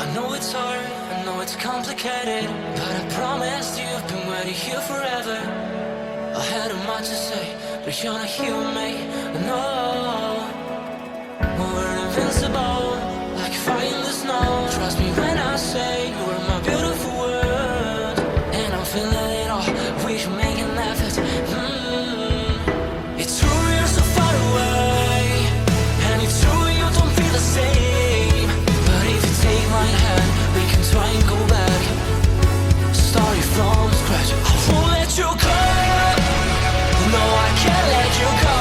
I know it's hard, I know it's complicated, but I promised you've been waiting here forever. I had a much to say, but you're not here with me, no. We're invincible, like fire in the snow. Trust me when I say you are my beautiful world, and I'm feeling it all, we should make an effort. It's true you're so far away, and it's true you don't feel the same. But if you take my hand, we can try and go back, starting from scratch. I won't let you go, no I can't let you go,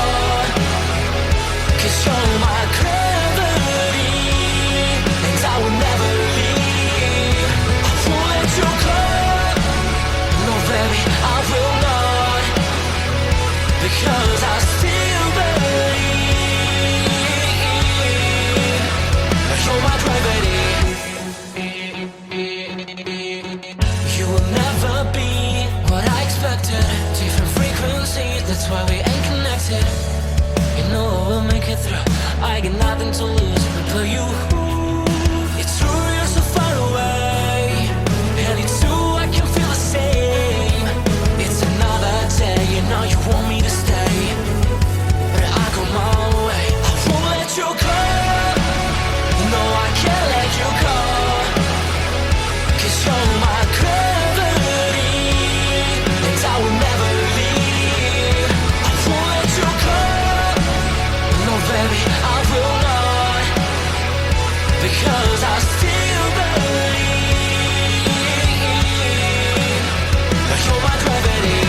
'cause you're my gravity, and I will never leave. I won't let you go, no baby I will not, because I still believe. You're my gravity. You will never be what I expected. Different frequencies, that's why we ain't connected. You know I will make it through, I got nothing to lose but you. It's true you're so far away, and it's true I can feel the same. It's another day, you know you want me to stay, but I go my way. I won't let you go, no I can't let you go, 'cause you're my gravity, and I will never leave. I won't let you go, no baby I will not, because I still believe. You're my gravity.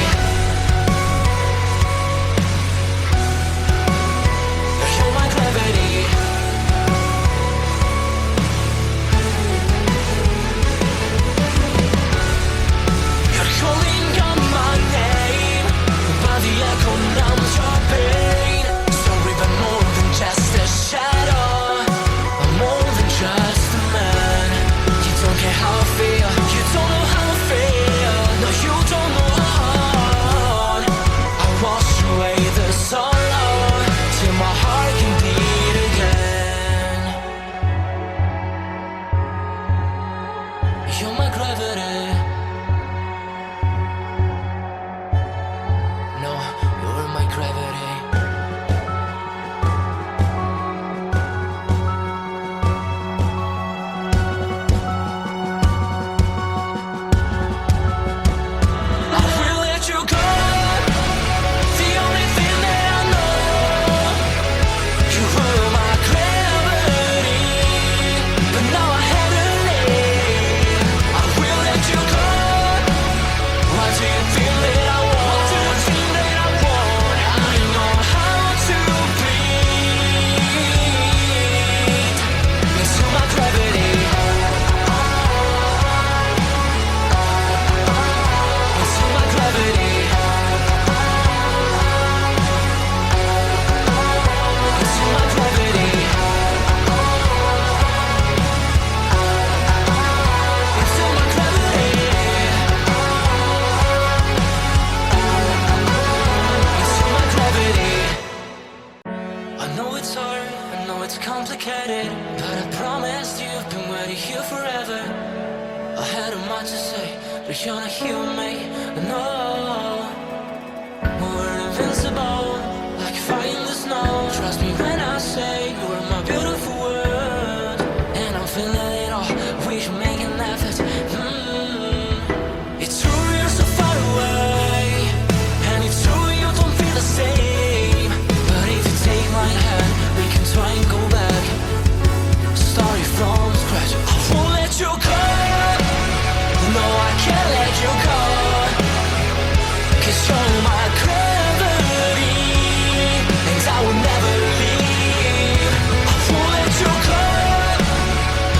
You're my gravity. You're calling out my name, but the echo numbs your pain. Sorry, but more than just a shadow, I'm more than just a man. You don't care how I feel, you don't know how I feel. No, you don't know how. I wash away the sorrow till my heart can beat again. You're my gravity. No, you're my gravity. I will let you go, the only thing that I know. You were my gravity, but now I have to leave. I will let you go. Why do you feel that I want? What do you think that I want? I know how to breathe into my gravity, into my gravity, into my gravity, into my gravity, into my gravity. I know it's hard, I know it's complicated, but I promised you've been waiting here forever. I had a much to say, but you're not here with me, no. We're invincible, like fire in the snow. Trust me when I say you are my beautiful world, and I'm feeling it all, we should make an effort. It's true you're so far away, and it's true you don't feel the same. But if you take my hand, we can try and go back, starting from scratch. I won't let you go, no I can't let you go, 'cause you're my gravity, and I will never leave. I won't let you go,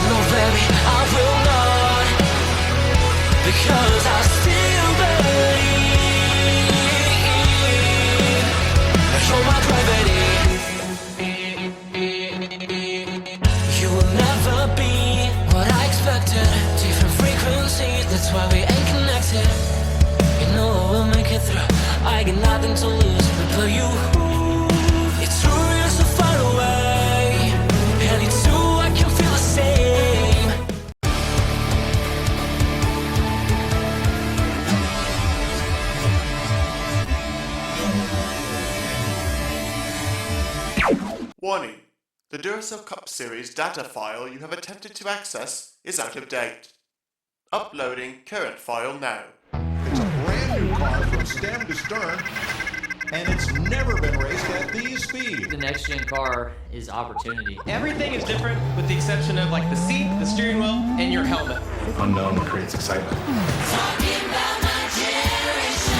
no baby I will not. Warning. The Duracell Cup Series data file you have attempted to access is out of date. Uploading current file now. It's a brand new car from stem to stern, and it's never been raced at these speeds. The next gen car is opportunity. Everything is different with the exception of like the seat, the steering wheel, and your helmet. Unknown creates excitement. Talking about my generation.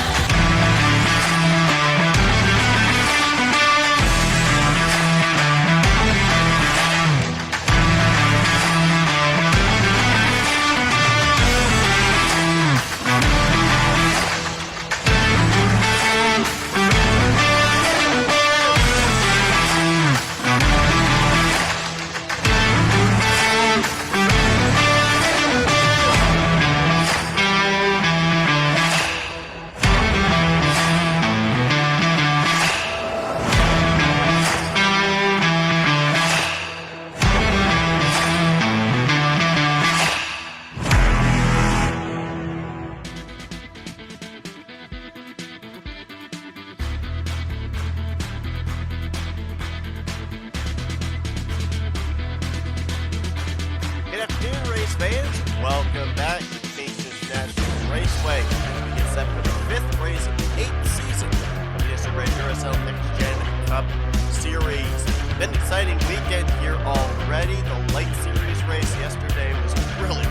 Good afternoon, race fans. Welcome back to the Nation's National Raceway. We get set for the 5th race of the 8th season of the NNSCRA Duracell Next Gen Cup Series. Been an exciting weekend here already. The Light Series race yesterday was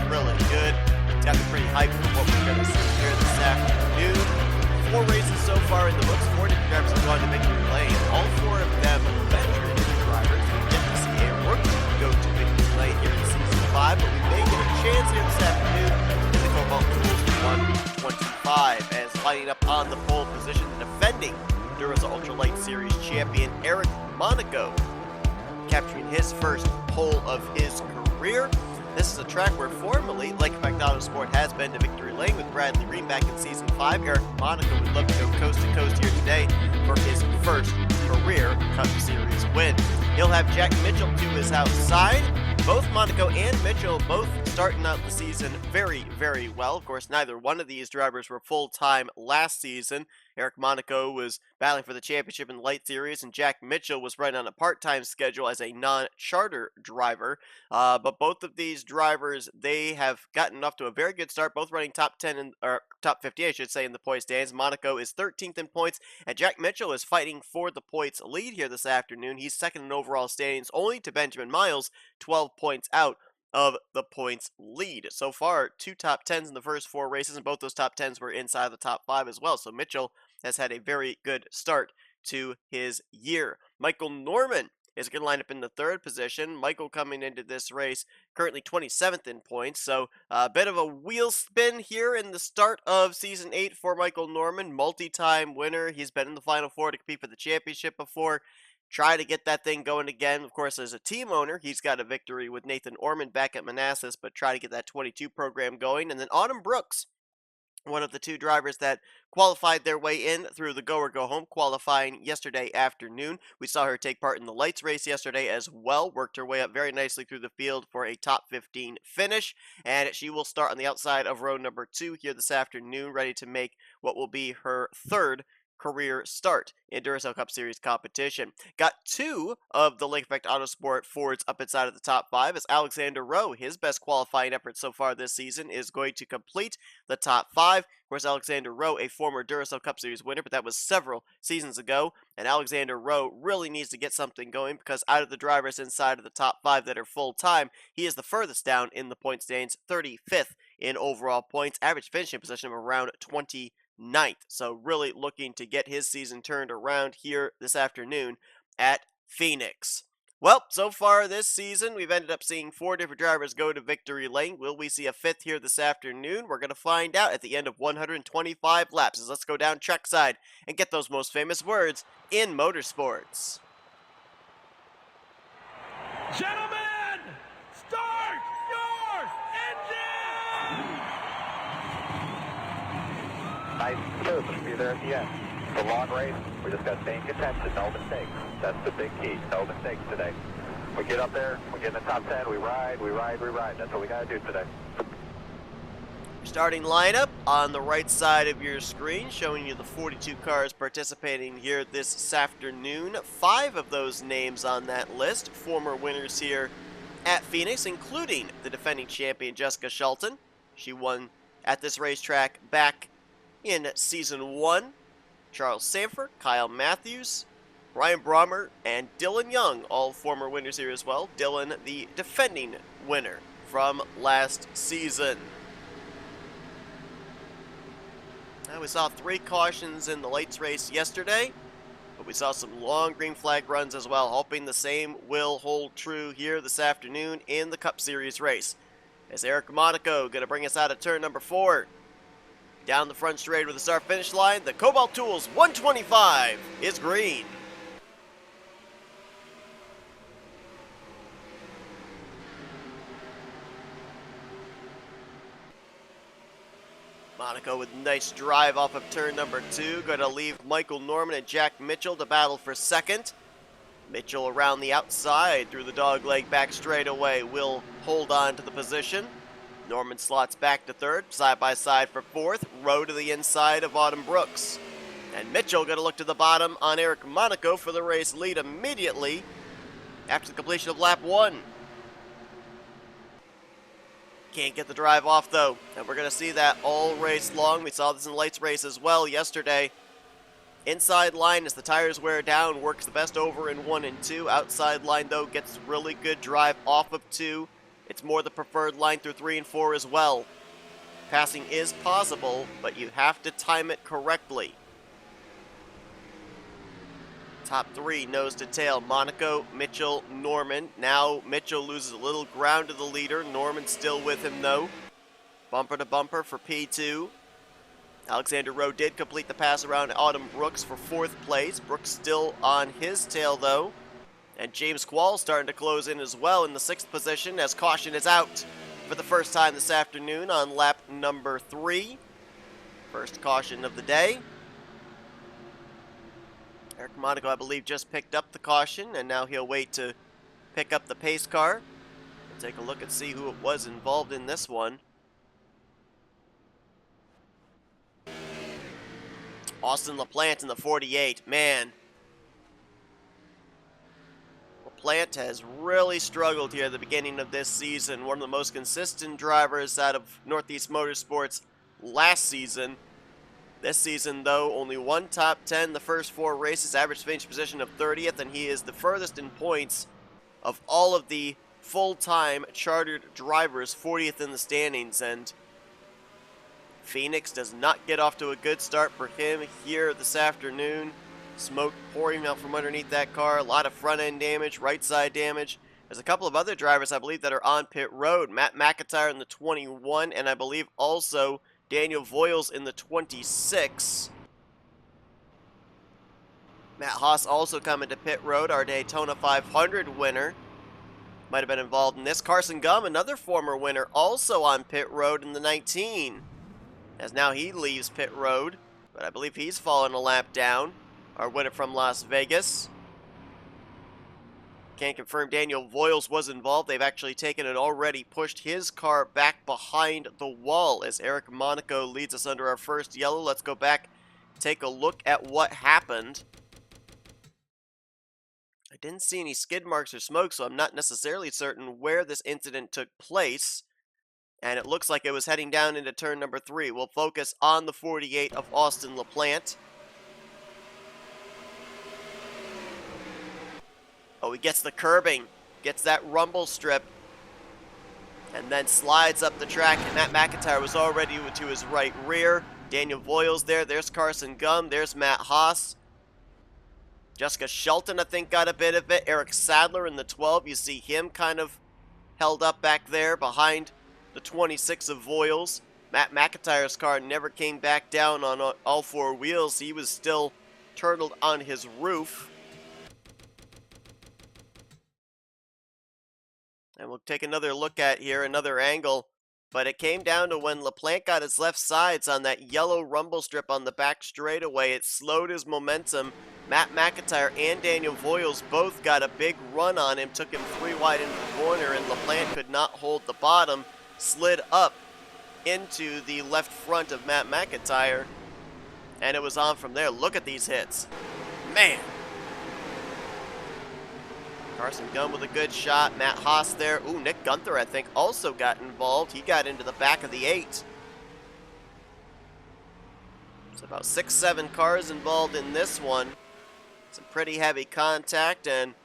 really good. It's got me pretty hyped for what we're going to see here this afternoon. 4 races so far in the books. 4 different drivers have gone to victory lane. All 4 of them veteran drivers. We get to see a rookie go to victory lane here in season 5, but we may get a chance here this afternoon in the Cobalt Tools 125 as lining up on the pole position, the defending Duracell Ultralight Series champion Eric Monaco, capturing his first pole of his career. This is a track where formerly Lake Effect Autosport has been to victory lane with Bradley Ream back in season 5. Eric Monaco would love to go coast to coast here today for his first career Cup Series win. He'll have Jack Mitchell to his outside. Both Monaco and Mitchell both starting out the season very well. Of course, neither one of these drivers were full-time last season. Eric Monaco was battling for the championship in the Light Series, and Jack Mitchell was running on a part-time schedule as a non-charter driver. But both of these drivers, they have gotten off to a very good start, both running top 10 or top 50, I should say, in the points standings. Monaco is 13th in points, and Jack Mitchell is fighting for the points lead here this afternoon. He's second in overall standings, only to Benjamin Miles, 12 points out of the points lead. So far, 2 top 10s in the first 4 races, and both those top 10s were inside the top 5 as well. So Mitchell has had a very good start to his year. Michael Norman is going to line up in the 3rd position. Michael coming into this race currently 27th in points, so a bit of a wheel spin here in the start of Season 8 for Michael Norman. Multi-time winner. He's been in the Final 4 to compete for the championship before. Try to get that thing going again. Of course, as a team owner, he's got a victory with Nathan Orman back at Manassas, but try to get that 22 program going. And then Autumn Brooks, one of the 2 drivers that qualified their way in through the Go or Go Home qualifying yesterday afternoon. We saw her take part in the Lights race yesterday as well. Worked her way up very nicely through the field for a top 15 finish. And she will start on the outside of row number 2 here this afternoon, ready to make what will be her 3rd career start in Duracell Cup Series competition. Got 2 of the Lake Effect Autosport Fords up inside of the top 5 as Alexander Rowe, his best qualifying effort so far this season, is going to complete the top 5. Of course, Alexander Rowe, a former Duracell Cup Series winner, but that was several seasons ago, and Alexander Rowe really needs to get something going because out of the drivers inside of the top 5 that are full-time, he is the furthest down in the point standings, 35th in overall points, average finishing position of around 29th. So really looking to get his season turned around here this afternoon at Phoenix. Well, so far this season, we've ended up seeing 4 different drivers go to victory lane. Will we see a 5th here this afternoon? We're going to find out at the end of 125 laps. Let's go down trackside and get those most famous words in motorsports. Gentlemen, start your engine! Nice service, be there at the end. It's a long race. We just got to stay in contention, no mistakes. That's the big key, no mistakes today. We get up there, we get in the top 10, we ride. That's what we got to do today. Starting lineup on the right side of your screen, showing you the 42 cars participating here this afternoon. 5 of those names on that list, former winners here at Phoenix, including the defending champion Jessica Shelton. She won at this racetrack back in Season 1. Charles Sanford, Kyle Matthews, Ryan Brommer, and Dylan Young, all former winners here as well. Dylan, the defending winner from last season. We saw 3 cautions in the lights race yesterday, but we saw some long green flag runs as well, hoping the same will hold true here this afternoon in the Cup Series race. As Eric Monaco going to bring us out of turn number 4. Down the front straight with the start-finish line, the Cobalt Tools 125 is green. Monaco with nice drive off of turn number 2. Going to leave Michael Norman and Jack Mitchell to battle for second. Mitchell around the outside through the dogleg back straightaway will hold on to the position. Norman slots back to third, side by side for fourth. Rowe to the inside of Autumn Brooks. And Mitchell going to look to the bottom on Eric Monaco for the race lead immediately after the completion of lap 1. Can't get the drive off though, and we're going to see that all race long. We saw this in the lights race as well yesterday. Inside line as the tires wear down works the best over in 1 and 2. Outside line though gets really good drive off of 2. It's more the preferred line through 3 and 4 as well. Passing is possible, but you have to time it correctly. Top 3 nose to tail, Monaco, Mitchell, Norman. Now Mitchell loses a little ground to the leader. Norman still with him though. Bumper to bumper for P2. Alexander Rowe did complete the pass around Autumn Brooks for 4th place. Brooks still on his tail though. And James Quall starting to close in as well in the 6th position as caution is out for the first time this afternoon on lap number 3. First caution of the day. Eric Monaco, I believe, just picked up the caution, and now he'll wait to pick up the pace car. We'll take a look and see who it was involved in this one. Austin LaPlante in the 48. Man, LaPlante has really struggled here at the beginning of this season. One of the most consistent drivers out of Northeast Motorsports last season. This season, though, only 1 top 10 the first 4 races, average finish position of 30th, and he is the furthest in points of all of the full-time chartered drivers, 40th in the standings, and Phoenix does not get off to a good start for him here this afternoon. Smoke pouring out from underneath that car, a lot of front-end damage, right-side damage. There's a couple of other drivers, I believe, that are on pit road. Matt McIntyre in the 21, and I believe also Daniel Voiles in the 26. Matt Haas also coming to pit road, our Daytona 500 winner. Might have been involved in this. Carson Gum, another former winner, also on pit road in the 19. As now he leaves pit road, but I believe he's fallen a lap down. Our winner from Las Vegas. Can't confirm Daniel Voiles was involved. They've actually taken and already pushed his car back behind the wall as Eric Monaco leads us under our first yellow. Let's go back, take a look at what happened. I didn't see any skid marks or smoke, so I'm not necessarily certain where this incident took place. And it looks like it was heading down into turn number 3. We'll focus on the 48 of Austin LaPlante. Oh, he gets the curbing, gets that rumble strip, and then slides up the track, and Matt McIntyre was already to his right rear. Daniel Voiles there, there's Carson Gum, there's Matt Haas. Jessica Shelton, I think, got a bit of it. Eric Sadler in the 12, you see him kind of held up back there behind the 26 of Voiles. Matt McIntyre's car never came back down on all 4 wheels. He was still turtled on his roof. And we'll take another look at here, another angle. But it came down to when LaPlante got his left sides on that yellow rumble strip on the back straightaway. It slowed his momentum. Matt McIntyre and Daniel Voiles both got a big run on him, took him 3 wide into the corner, and LaPlante could not hold the bottom, slid up into the left front of Matt McIntyre, and it was on from there. Look at these hits. Man. Carson Gunn with a good shot. Matt Haas there. Ooh, Nick Gunther, I think, also got involved. He got into the back of the 8. It's about 6-7 cars involved in this one. Some pretty heavy contact, and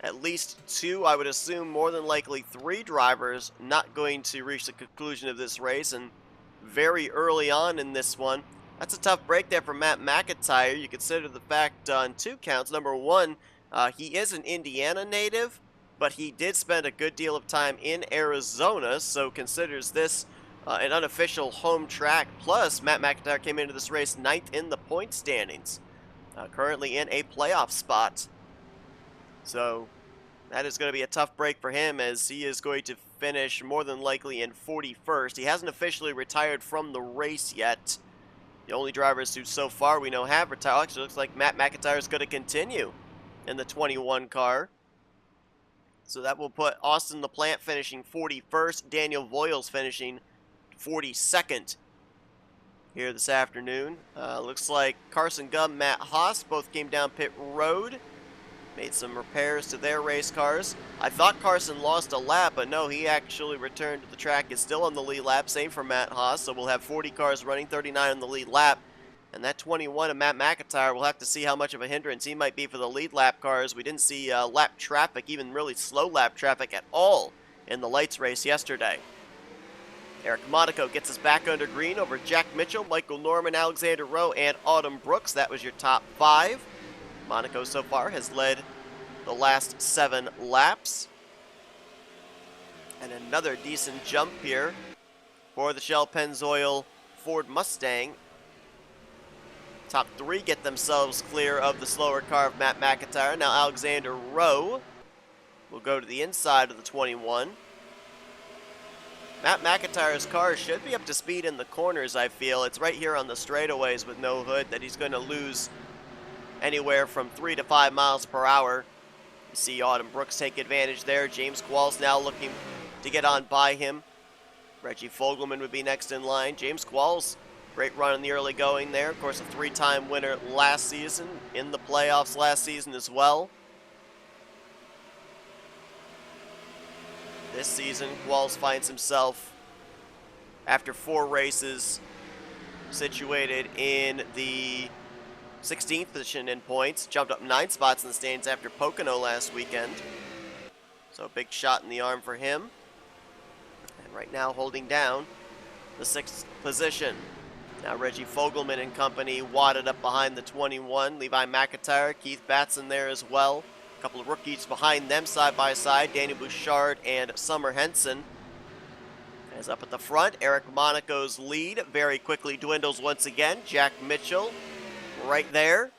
at least 2, I would assume more than likely 3 drivers not going to reach the conclusion of this race, and very early on in this one. That's a tough break there for Matt McIntyre. You consider the fact on 2 counts. Number 1, he is an Indiana native, but he did spend a good deal of time in Arizona, so considers this an unofficial home track. Plus, Matt McIntyre came into this race 9th in the point standings, currently in a playoff spot. So that is going to be a tough break for him, as he is going to finish more than likely in 41st. He hasn't officially retired from the race yet. The only drivers who so far we know have retired. Actually, looks like Matt McIntyre is going to continue in the 21 car. So that will put Austin LaPlante finishing 41st, Daniel Voiles finishing 42nd here this afternoon. Looks like Carson Gunn, Matt Haas both came down pit road, made some repairs to their race cars. I thought Carson lost a lap, but no, he actually returned to the track. Is still on the lead lap, same for Matt Haas, so we'll have 40 cars running, 39 on the lead lap. And that 21 of Matt McIntyre, we'll have to see how much of a hindrance he might be for the lead lap cars. We didn't see lap traffic, even really slow lap traffic at all in the lights race yesterday. Eric Monaco gets us back under green over Jack Mitchell, Michael Norman, Alexander Rowe, and Autumn Brooks. That was your top 5. Monaco so far has led the last 7 laps. And another decent jump here for the Shell Pennzoil Ford Mustang. Top 3 get themselves clear of the slower car of Matt McIntyre. Now Alexander Rowe will go to the inside of the 21. Matt McIntyre's car should be up to speed in the corners, I feel. It's right here on the straightaways with no hood that he's going to lose anywhere from 3 to 5 miles per hour. You see Autumn Brooks take advantage there. James Qualls now looking to get on by him. Reggie Fogelman would be next in line. James Qualls, great run in the early going there. Of course, a 3-time winner last season, in the playoffs last season as well. This season, Qualls finds himself, after 4 races, situated in the 16th position in points. Jumped up 9 spots in the standings after Pocono last weekend. So a big shot in the arm for him. And right now holding down the 6th position. Now Reggie Fogelman and company wadded up behind the 21. Levi McIntyre, Keith Batson there as well. A couple of rookies behind them side by side. Daniel Bouchard and Summer Henson. As up at the front, Eric Monaco's lead very quickly dwindles once again. Jack Mitchell right there.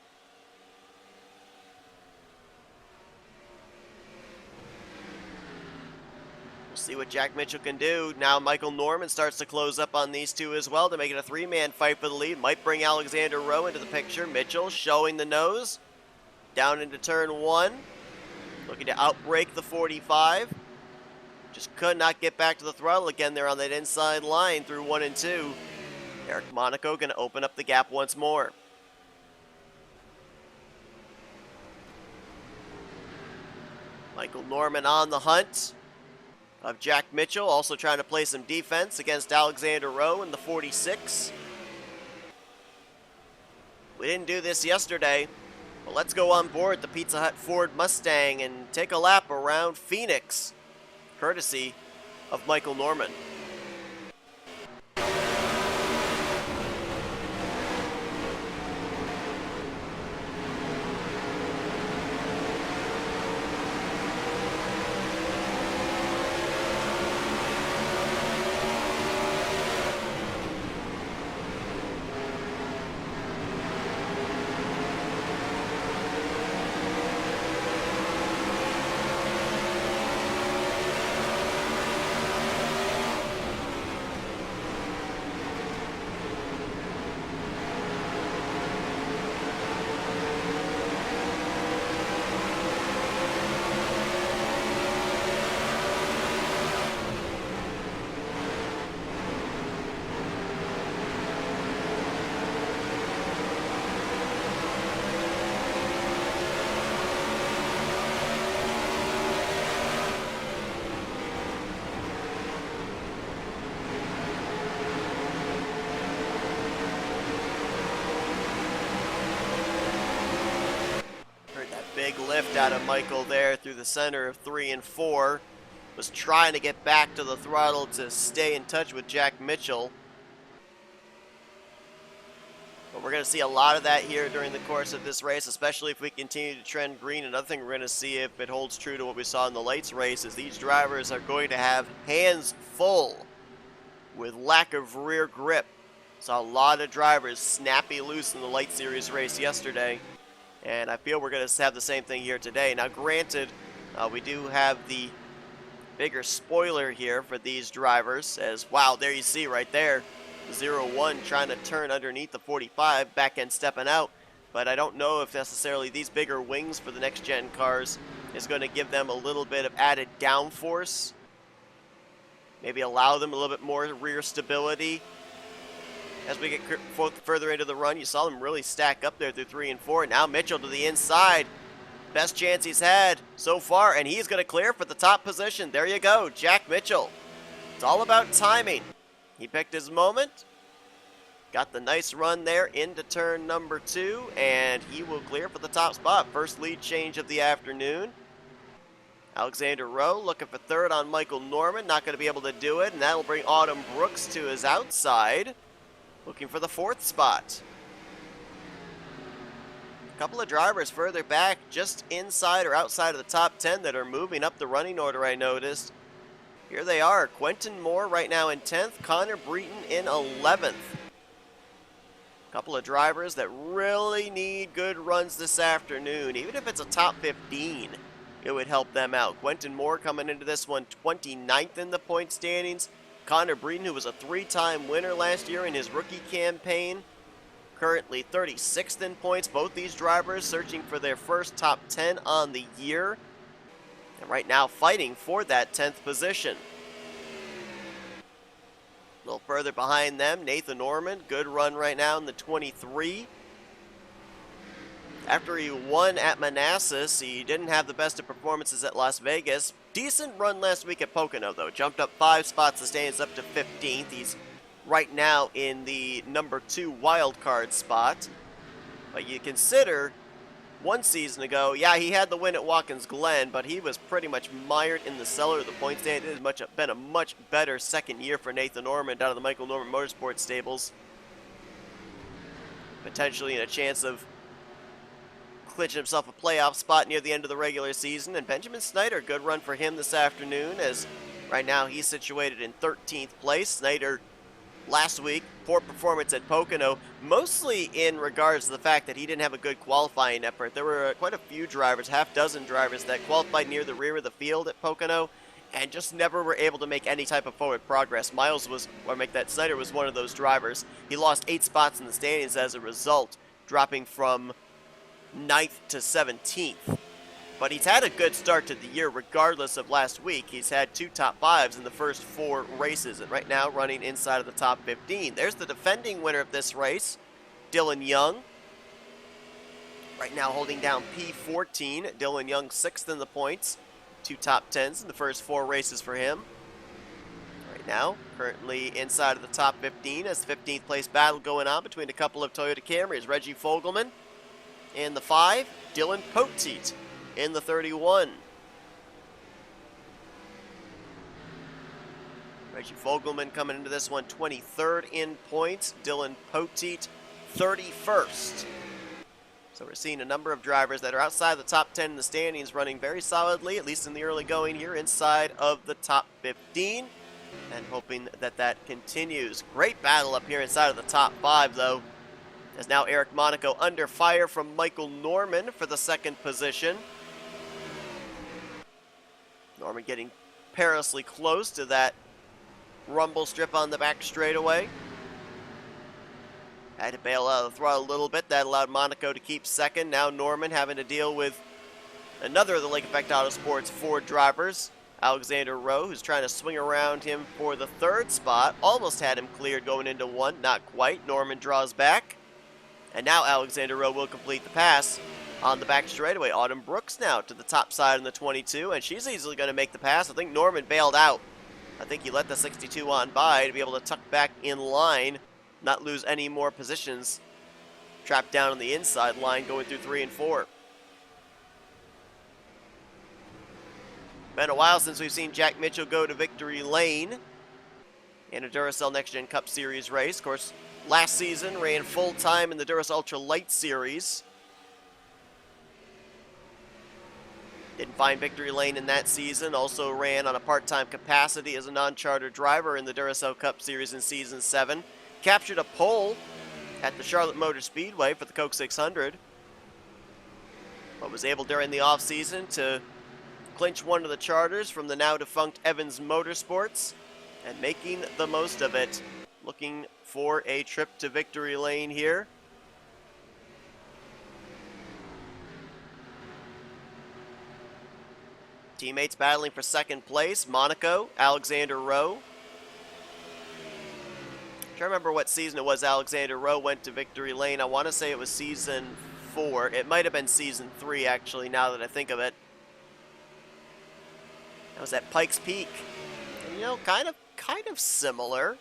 We'll see what Jack Mitchell can do. Now Michael Norman starts to close up on these 2 as well to make it a 3-man fight for the lead. Might bring Alexander Rowe into the picture. Mitchell showing the nose. Down into turn 1. Looking to outbrake the 45. Just could not get back to the throttle again there on that inside line through 1 and 2. Eric Monaco going to open up the gap once more. Michael Norman on the hunt of Jack Mitchell, also trying to play some defense against Alexander Rowe in the 46. We didn't do this yesterday, but let's go on board the Pizza Hut Ford Mustang and take a lap around Phoenix, courtesy of Michael Norman. lift out of Michael there through the center of 3 and 4. Was trying to get back to the throttle to stay in touch with Jack Mitchell. But we're going to see a lot of that here during the course of this race, especially if we continue to trend green. Another thing we're going to see if it holds true to what we saw in the lights race is these drivers are going to have hands full with lack of rear grip. Saw a lot of drivers snappy loose in the light series race yesterday, and I feel we're going to have the same thing here today. Now granted, we do have the bigger spoiler here for these drivers, as wow, there you see right there 0-1 trying to turn underneath the 45, back end stepping out, but I don't know if necessarily these bigger wings for the next gen cars is going to give them a little bit of added downforce, maybe allow them a little bit more rear stability. As we get further into the run, you saw them really stack up there through 3 and 4. Now Mitchell to the inside. Best chance he's had so far, and he's going to clear for the top position. There you go, Jack Mitchell. It's all about timing. He picked his moment, got the nice run there into turn number 2, and he will clear for the top spot. First lead change of the afternoon. Alexander Rowe looking for third on Michael Norman, not going to be able to do it, and that'll bring Autumn Brooks to his outside, looking for the 4th spot. A couple of drivers further back, just inside or outside of the top 10 that are moving up the running order, I noticed. Here they are, Quentin Moore right now in 10th, Connor Breton in 11th. A couple of drivers that really need good runs this afternoon. Even if it's a top 15, it would help them out. Quentin Moore coming into this one 29th in the point standings. Connor Breton, who was a 3-time winner last year in his rookie campaign, currently 36th in points. Both these drivers searching for their first top 10 on the year, and right now fighting for that 10th position. A little further behind them, Nathan Norman, good run right now in the 23. After he won at Manassas, he didn't have the best of performances at Las Vegas. Decent run last week at Pocono, though. Jumped up 5 spots, the standings up to 15th. He's right now in the number 2 wild card spot. But you consider, one season ago, yeah, he had the win at Watkins Glen, but he was pretty much mired in the cellar of the point stand. It has been a much better second year for Nathan Norman down at the Michael Norman Motorsports stables. Potentially in a chance of clinching himself a playoff spot near the end of the regular season. And Benjamin Snyder, good run for him this afternoon, as right now he's situated in 13th place. Snyder last week, poor performance at Pocono, mostly in regards to the fact that he didn't have a good qualifying effort. There were quite a few drivers, half-dozen drivers, that qualified near the rear of the field at Pocono and just never were able to make any type of forward progress. Snyder was one of those drivers. He lost 8 spots in the standings as a result, dropping from 9th to 17th. But he's had a good start to the year regardless of last week. He's had 2 top 5s in the first 4 races, and right now running inside of the top 15. There's the defending winner of this race, Dylan Young. Right now holding down P14. Dylan Young 6th in the points. 2 top 10s in the first 4 races for him. Right now, currently inside of the top 15 as the 15th place battle going on between a couple of Toyota Camrys. Reggie Fogelman in the 5, Dylan Poteet in the 31. Reggie Fogelman coming into this one 23rd in points. Dylan Poteet 31st. So we're seeing a number of drivers that are outside the top 10 in the standings running very solidly, at least in the early going here, inside of the top 15. And hoping that that continues. Great battle up here inside of the top 5, though. As now Eric Monaco under fire from Michael Norman for the 2nd position. Norman getting perilously close to that rumble strip on the back straightaway. Had to bail out of the throttle a little bit. That allowed Monaco to keep 2nd. Now Norman having to deal with another of the Lake Effect Autosports Ford drivers, Alexander Rowe, who's trying to swing around him for the 3rd spot. Almost had him cleared going into 1, not quite. Norman draws back. And now Alexander Rowe will complete the pass on the back straightaway. Autumn Brooks now to the top side in the 22, and she's easily going to make the pass. I think Norman bailed out. I think he let the 62 on by to be able to tuck back in line, not lose any more positions. Trapped down on the inside line going through 3 and 4. Been a while since we've seen Jack Mitchell go to victory lane in a Duracell Next Gen Cup Series race. Of course, last season ran full time in the Duracell Ultra Light Series. Didn't find victory lane in that season. Also ran on a part-time capacity as a non-charter driver in the Duracell Cup Series in Season 7. Captured a pole at the Charlotte Motor Speedway for the Coke 600. But was able during the offseason to clinch one of the charters from the now-defunct Evans Motorsports and making the most of it. Looking for a trip to victory lane here. Teammates battling for second place. Monaco, Alexander Rowe. I'm trying to remember what season it was Alexander Rowe went to victory lane. I want to say it was season 4. It might have been season 3, actually, now that I think of it. That was at Pikes Peak. And, you know, kind of similar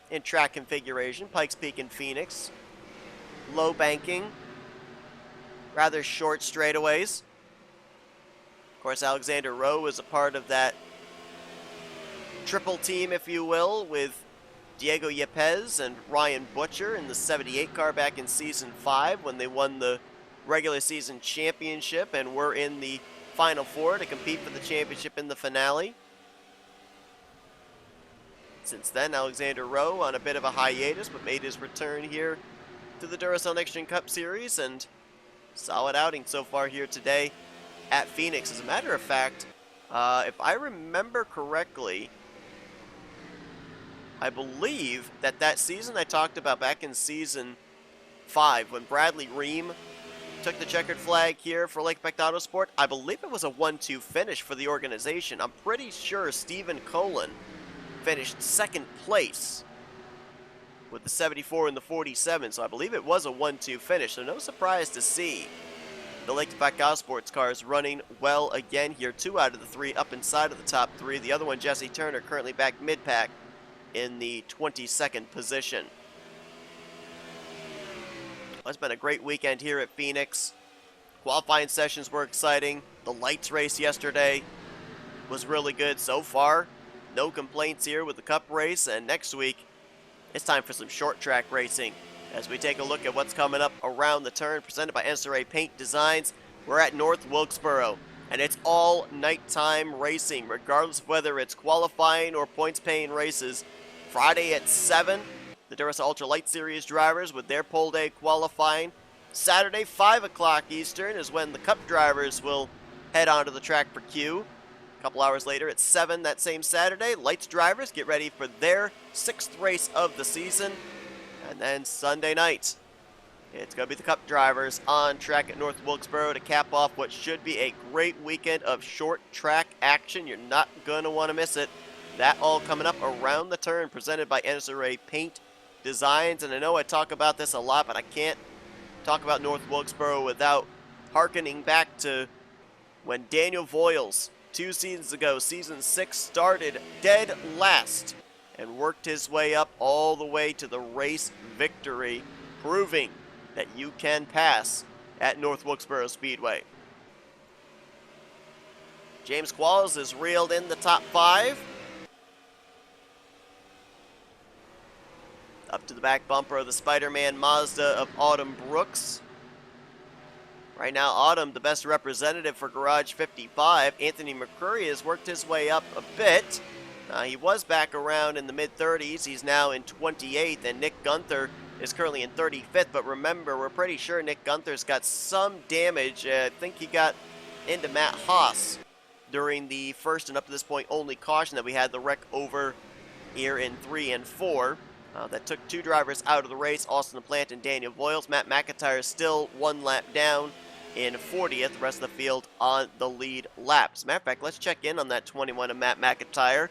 in track configuration. Pikes Peak in Phoenix. Low banking. Rather short straightaways. Of course, Alexander Rowe was a part of that triple team, if you will, with Diego Yepes and Ryan Butcher in the 78 car back in Season 5 when they won the regular season championship and were in the Final Four to compete for the championship in the finale. Since then, Alexander Rowe on a bit of a hiatus, but made his return here to the Duracell Next Gen Cup Series, and solid outing so far here today at Phoenix. As a matter of fact, if I remember correctly, I believe that season I talked about back in Season 5, when Bradley Ream took the checkered flag here for Lake Effect Autosport, I believe it was a 1-2 finish for the organization. I'm pretty sure Stephen Colin finished second place with the 74 and the 47, so I believe it was a 1-2 finish, so no surprise to see the Lake Effect Autosports cars running well again here. 2 out of the 3 up inside of the top 3. The other one, Jesse Turner, currently back mid-pack in the 22nd position. Well, it's been a great weekend here at Phoenix. Qualifying sessions were exciting. The lights race yesterday was really good so far. No complaints here with the Cup race, and next week it's time for some short track racing. As we take a look at what's coming up around the turn, presented by NNSCRA Paint Designs, we're at North Wilkesboro, and it's all nighttime racing, regardless of whether it's qualifying or points-paying races. Friday at 7, the Duracell Ultra Light Series drivers with their pole day qualifying. Saturday, 5 o'clock Eastern, is when the Cup drivers will head onto the track for Q. A couple hours later at 7 that same Saturday, Lights drivers get ready for their 6th race of the season. And then Sunday night, it's going to be the Cup drivers on track at North Wilkesboro to cap off what should be a great weekend of short track action. You're not going to want to miss it. That all coming up around the turn, presented by NNSCRA Paint Designs. And I know I talk about this a lot, but I can't talk about North Wilkesboro without hearkening back to when Daniel Voiles, 2 seasons ago, Season 6, started dead last and worked his way up all the way to the race victory, proving that you can pass at North Wilkesboro Speedway. James Qualls is reeled in the top 5. Up to the back bumper of the Spider-Man Mazda of Autumn Brooks. Right now, Autumn, the best representative for Garage 55. Anthony McCurry has worked his way up a bit. He was back around in the mid-30s. He's now in 28th, and Nick Gunther is currently in 35th. But remember, we're pretty sure Nick Gunther's got some damage. I think he got into Matt Haas during the first and up to this point only caution that we had the wreck over here in 3 and 4. That took 2 drivers out of the race, Austin LaPlante and Daniel Voiles. Matt McIntyre is still 1 lap down in 40th. The rest of the field on the lead laps. As a matter of fact, let's check in on that 21 of Matt McIntyre,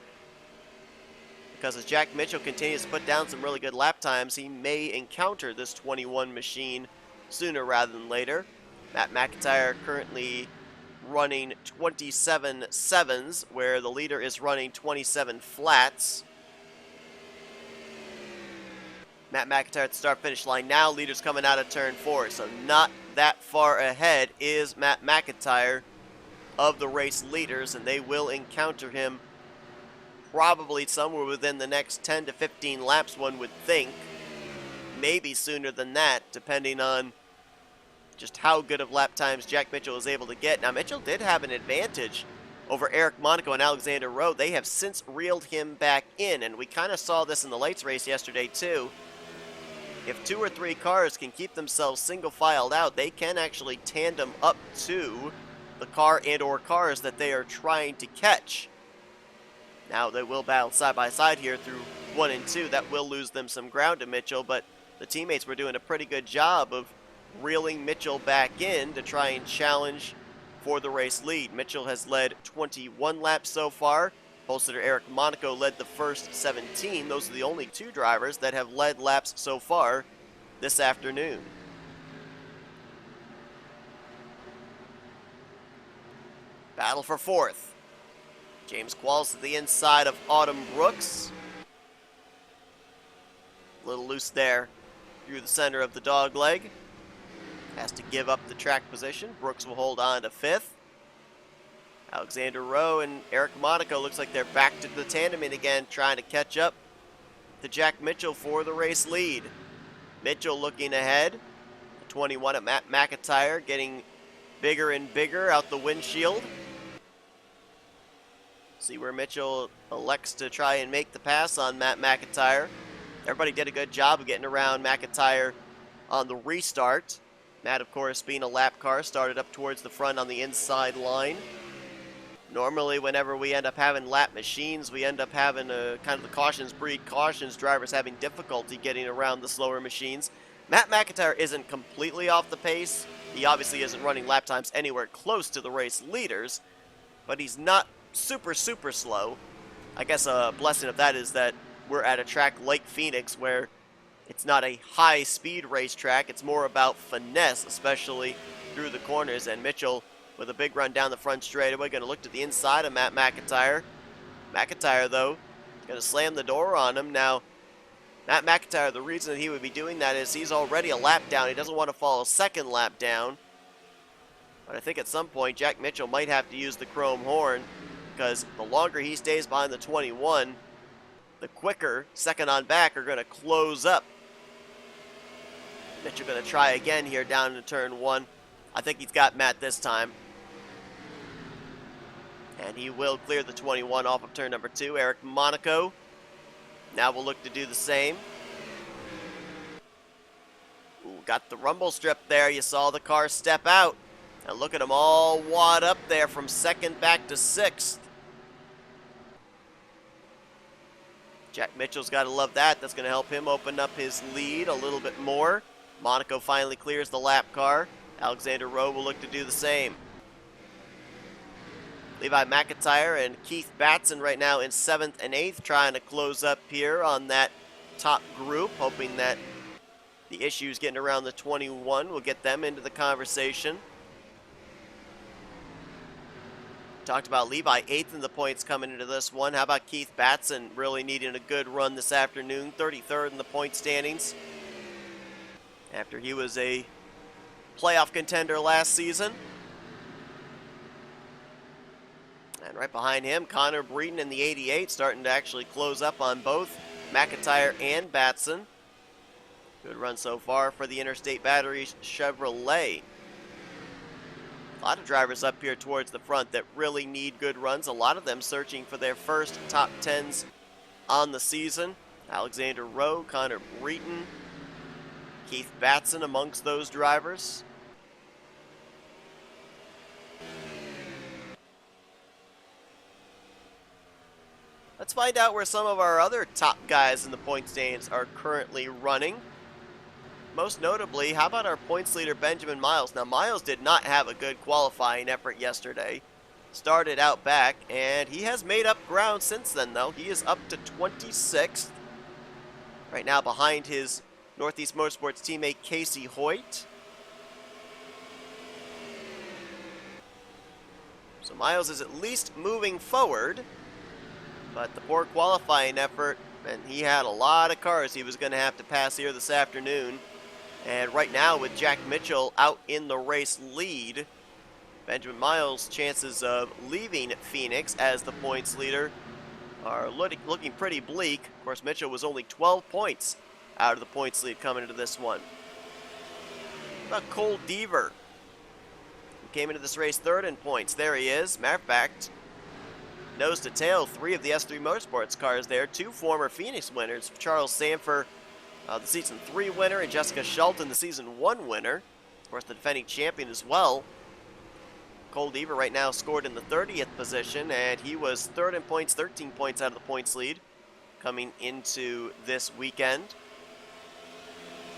because as Jack Mitchell continues to put down some really good lap times, he may encounter this 21 machine sooner rather than later. Matt McIntyre currently running 27 sevens, where the leader is running 27 flats. Matt McIntyre at the start-finish line now. Leader's coming out of turn 4, so not that far ahead is Matt McIntyre. of the race leaders, and they will encounter him probably somewhere within the next 10 to 15 laps, one would think. Maybe sooner than that, depending on just how good of lap times Jack Mitchell is able to get. Now, Mitchell did have an advantage over Eric Monaco and Alexander Rowe. They have since reeled him back in, and we kind of saw this in the lights race yesterday too. If 2 or 3 cars can keep themselves single-filed out, they can actually tandem up to the car and or cars that they are trying to catch. Now, they will battle side by side here through 1 and 2. That will lose them some ground to Mitchell, but the teammates were doing a pretty good job of reeling Mitchell back in to try and challenge for the race lead. Mitchell has led 21 laps so far. Pole sitter Eric Monaco led the first 17. Those are the only 2 drivers that have led laps so far this afternoon. Battle for 4th. James Qualls to the inside of Autumn Brooks. A little loose there through the center of the dog leg. Has to give up the track position. Brooks will hold on to 5th. Alexander Rowe and Eric Monaco looks like they're back to the tandeming again, trying to catch up to Jack Mitchell for the race lead. Mitchell looking ahead. 21 at Matt McIntyre getting bigger and bigger out the windshield. See where Mitchell elects to try and make the pass on Matt McIntyre. Everybody did a good job of getting around McIntyre on the restart. Matt, of course, being a lap car, started up towards the front on the inside line. Normally, whenever we end up having lap machines, we end up having a kind of the cautions breed cautions, drivers having difficulty getting around the slower machines. Matt McIntyre isn't completely off the pace. He obviously isn't running lap times anywhere close to the race leaders, but he's not super slow. I guess a blessing of that is that we're at a track like Phoenix where it's not a high-speed racetrack. It's more about finesse, especially through the corners. And Mitchell, with a big run down the front straightaway, going to look to the inside of Matt McIntyre. McIntyre, though, going to slam the door on him. Now, Matt McIntyre, the reason that he would be doing that is he's already a lap down. He doesn't want to fall a second lap down. But I think at some point, Jack Mitchell might have to use the chrome horn, because the longer he stays behind the 21, the quicker second on back are going to close up. Mitchell going to try again here down into turn 1. I think he's got Matt this time. And he will clear the 21 off of turn number 2. Eric Monaco now will look to do the same. Ooh, got the rumble strip there. You saw the car step out. And look at him all wad up there from 2nd back to 6th. Jack Mitchell's got to love that. That's going to help him open up his lead a little bit more. Monaco finally clears the lap car. Alexander Rowe will look to do the same. Levi McIntyre and Keith Batson right now in 7th and 8th, trying to close up here on that top group, hoping that the issues getting around the 21 will get them into the conversation. Talked about Levi 8th in the points coming into this one. How about Keith Batson really needing a good run this afternoon? 33rd in the point standings after he was a playoff contender last season. And right behind him, Connor Breeden in the 88, starting to actually close up on both McIntyre and Batson. Good run so far for the Interstate Batteries Chevrolet. A lot of drivers up here towards the front that really need good runs. A lot of them searching for their first top 10s on the season. Alexander Rowe, Connor Breeden, Keith Batson amongst those drivers. Let's find out where some of our other top guys in the point standings are currently running. Most notably, how about our points leader, Benjamin Miles? Now, Miles did not have a good qualifying effort yesterday. Started out back, and he has made up ground since then, though. He is up to 26th. Right now behind his Northeast Motorsports teammate, Casey Hoyt. So Miles is at least moving forward. But the poor qualifying effort, and he had a lot of cars he was going to have to pass here this afternoon. And right now, with Jack Mitchell out in the race lead, Benjamin Miles' chances of leaving Phoenix as the points leader are looking pretty bleak. Of course, Mitchell was only 12 points out of the points lead coming into this one. What about Cole Deaver, who came into this race third in points? There he is. Matter of fact, nose to tail, 3 of the S3 Motorsports cars there. 2 former Phoenix winners. Charles Sanford, the Season 3 winner, and Jessica Shelton, the Season 1 winner. Of course, the defending champion as well. Cole Deaver right now scored in the 30th position, and he was third in points, 13 points out of the points lead coming into this weekend.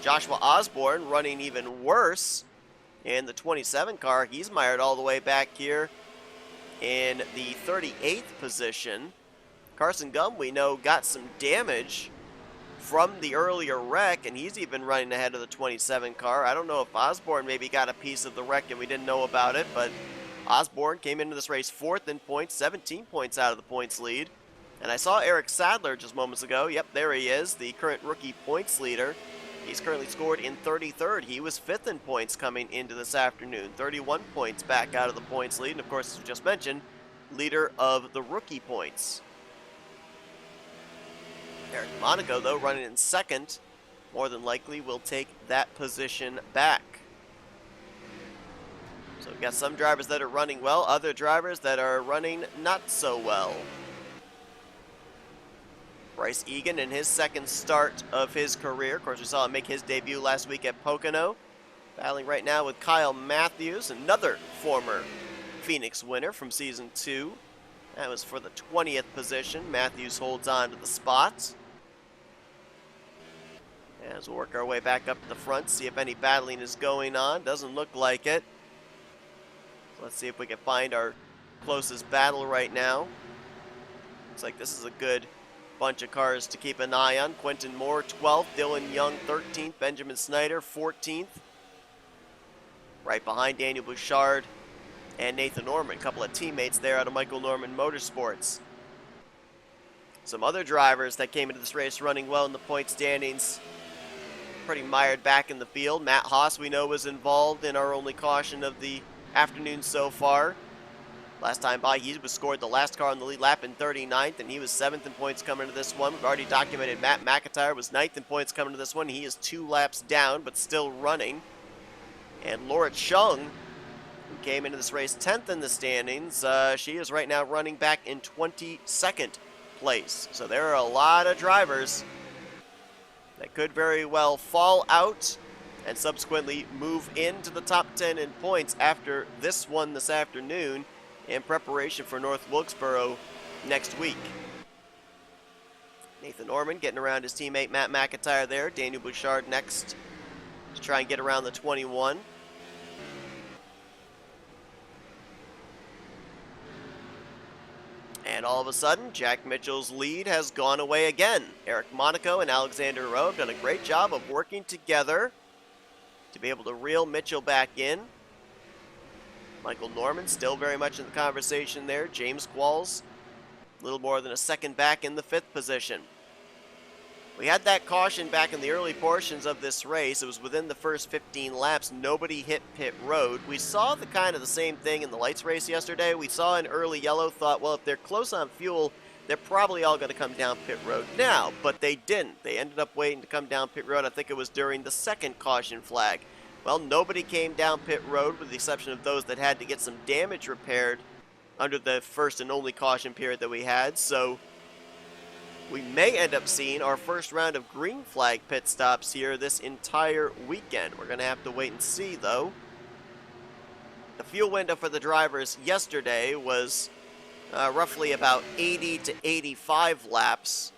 Joshua Osborne running even worse in the 27 car. He's mired all the way back here in the 38th position. Carson Gum, we know, got some damage from the earlier wreck, and he's even running ahead of the 27 car. I don't know if Osborne maybe got a piece of the wreck and we didn't know about it, but Osborne came into this race 4th in points, 17 points out of the points lead. And I saw Eric Sadler just moments ago. Yep, there he is, the current rookie points leader. He's currently scored in 33rd. He was 5th in points coming into this afternoon. 31 points back out of the points lead. And of course, as we just mentioned, leader of the rookie points. Eric Monaco, though, running in 2nd, more than likely will take that position back. So we've got some drivers that are running well, other drivers that are running not so well. Bryce Egan in his 2nd start of his career. Of course, we saw him make his debut last week at Pocono. Battling right now with Kyle Matthews, another former Phoenix winner from Season 2. That was for the 20th position. Matthews holds on to the spot. As we'll work our way back up to the front, see if any battling is going on. Doesn't look like it. Let's see if we can find our closest battle right now. Looks like this is a good bunch of cars to keep an eye on. Quentin Moore, 12th. Dylan Young, 13th. Benjamin Snyder, 14th. Right behind Daniel Bouchard and Nathan Norman. A couple of teammates there out of Michael Norman Motorsports. Some other drivers that came into this race running well in the point standings. Pretty mired back in the field. Matt Haas, we know, was involved in our only caution of the afternoon so far. Last time by, he was scored the last car on the lead lap in 39th, and he was 7th in points coming to this one. We've already documented Matt McIntyre was 9th in points coming to this one. He is 2 laps down, but still running. And Laura Chung, who came into this race 10th in the standings, she is right now running back in 22nd place. So there are a lot of drivers that could very well fall out and subsequently move into the top 10 in points after this one this afternoon in preparation for North Wilkesboro next week. Nathan Norman getting around his teammate Matt McIntyre there. Daniel Bouchard next to try and get around the 21. And all of a sudden, Jack Mitchell's lead has gone away again. Eric Monaco and Alexander Rowe have done a great job of working together to be able to reel Mitchell back in. Michael Norman still very much in the conversation there. James Qualls, a little more than a second back in the 5th position. We had that caution back in the early portions of this race. It was within the first 15 laps. Nobody hit pit road. We saw the same thing in the lights race yesterday. We saw an early yellow, thought, well, if they're close on fuel, they're probably all going to come down pit road now, but they didn't. They ended up waiting to come down pit road. I think it was during the 2nd caution flag. Well, nobody came down pit road with the exception of those that had to get some damage repaired under the first and only caution period that we had. So we may end up seeing our first round of green flag pit stops here this entire weekend. We're going to have to wait and see, though. The fuel window for the drivers yesterday was roughly about 80 to 85 laps.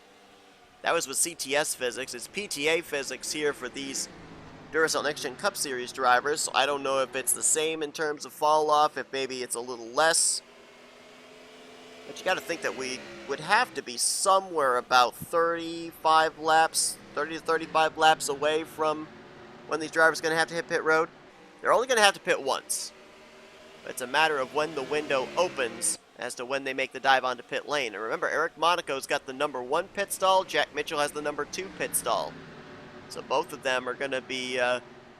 That was with CTS physics. It's PTA physics here for these Duracell Next Gen Cup Series drivers, so I don't know if it's the same in terms of fall off, if maybe it's a little less. But you got to think that we would have to be somewhere about 35 laps, 30 to 35 laps away from when these drivers are going to have to hit pit road. They're only going to have to pit once. It's a matter of when the window opens as to when they make the dive onto pit lane. And remember, Eric Monaco's got the number 1 pit stall. Jack Mitchell has the number 2 pit stall. So both of them are going to be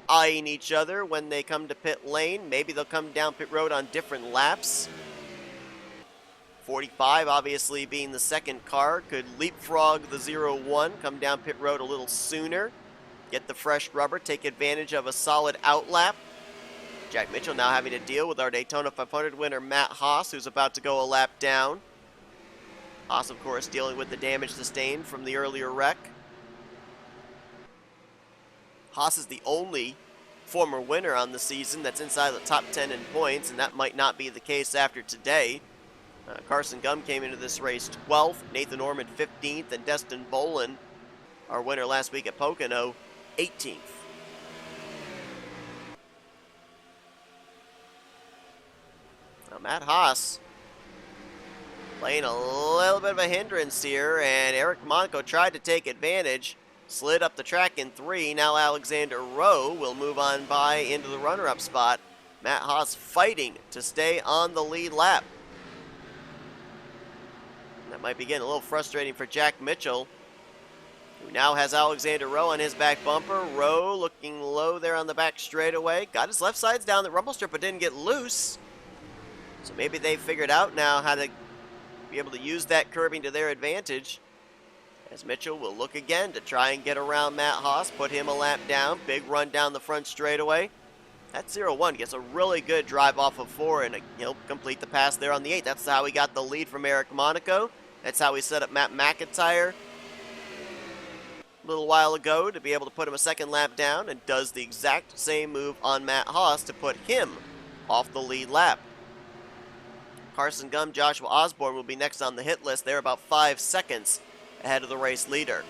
eyeing each other when they come to pit lane. Maybe they'll come down pit road on different laps. 45, obviously being the second car, could leapfrog the 0-1, come down pit road a little sooner, get the fresh rubber, take advantage of a solid outlap. Jack Mitchell now having to deal with our Daytona 500 winner Matt Haas, who's about to go a lap down. Haas, of course, dealing with the damage sustained from the earlier wreck. Haas is the only former winner on the season that's inside the top 10 in points, and that might not be the case after today. Carson Gum came into this race 12th, Nathan Orman 15th, and Destin Bolin, our winner last week at Pocono, 18th. Now Matt Haas playing a little bit of a hindrance here, and Eric Monaco tried to take advantage, slid up the track in 3. Now Alexander Rowe will move on by into the runner-up spot. Matt Haas fighting to stay on the lead lap. That might be getting a little frustrating for Jack Mitchell, who now has Alexander Rowe on his back bumper. Rowe looking low there on the back straightaway. Got his left sides down the rumble strip, but didn't get loose. So maybe they figured out now how to be able to use that curbing to their advantage. As Mitchell will look again to try and get around Matt Haas, put him a lap down. Big run down the front straightaway. That 0-1 gets a really good drive off of 4, and he'll complete the pass there on the 8. That's how he got the lead from Eric Monaco. That's how we set up Matt McIntyre a little while ago to be able to put him a second lap down, and does the exact same move on Matt Haas to put him off the lead lap. Carson Gum, Joshua Osborne will be next on the hit list. They're about 5 seconds ahead of the race leader.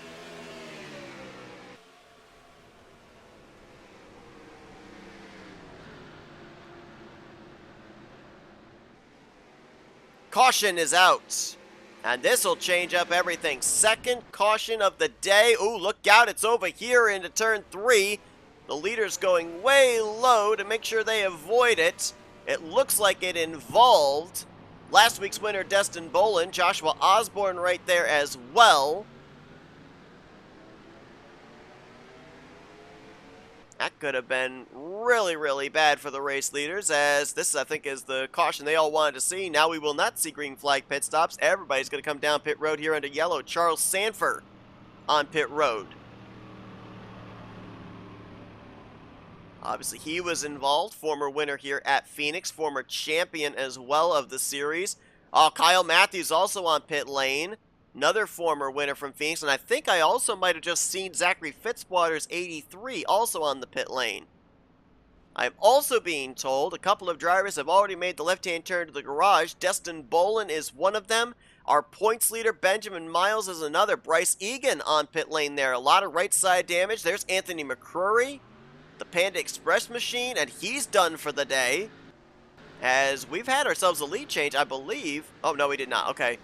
Caution is out. And this will change up everything. Second caution of the day. Ooh, look out. It's over here into turn 3. The leader's going way low to make sure they avoid it. It looks like it involved last week's winner, Destin Bolin. Joshua Osborne right there as well. That could have been really, really bad for the race leaders, as this, I think, is the caution they all wanted to see. Now we will not see green flag pit stops. Everybody's going to come down pit road here under yellow. Charles Sanford on pit road. Obviously, he was involved. Former winner here at Phoenix. Former champion as well of the series. Kyle Matthews also on pit lane. Another former winner from Phoenix, and I think I also might have just seen Zachary Fitzwater's 83 also on the pit lane. I'm also being told a couple of drivers have already made the left-hand turn to the garage. Destin Bolin is one of them. Our points leader, Benjamin Miles, is another. Bryce Egan on pit lane there. A lot of right side damage. There's Anthony McCrory, the Panda Express machine, and he's done for the day. As we've had ourselves a lead change, I believe. Oh, no, we did not. Okay.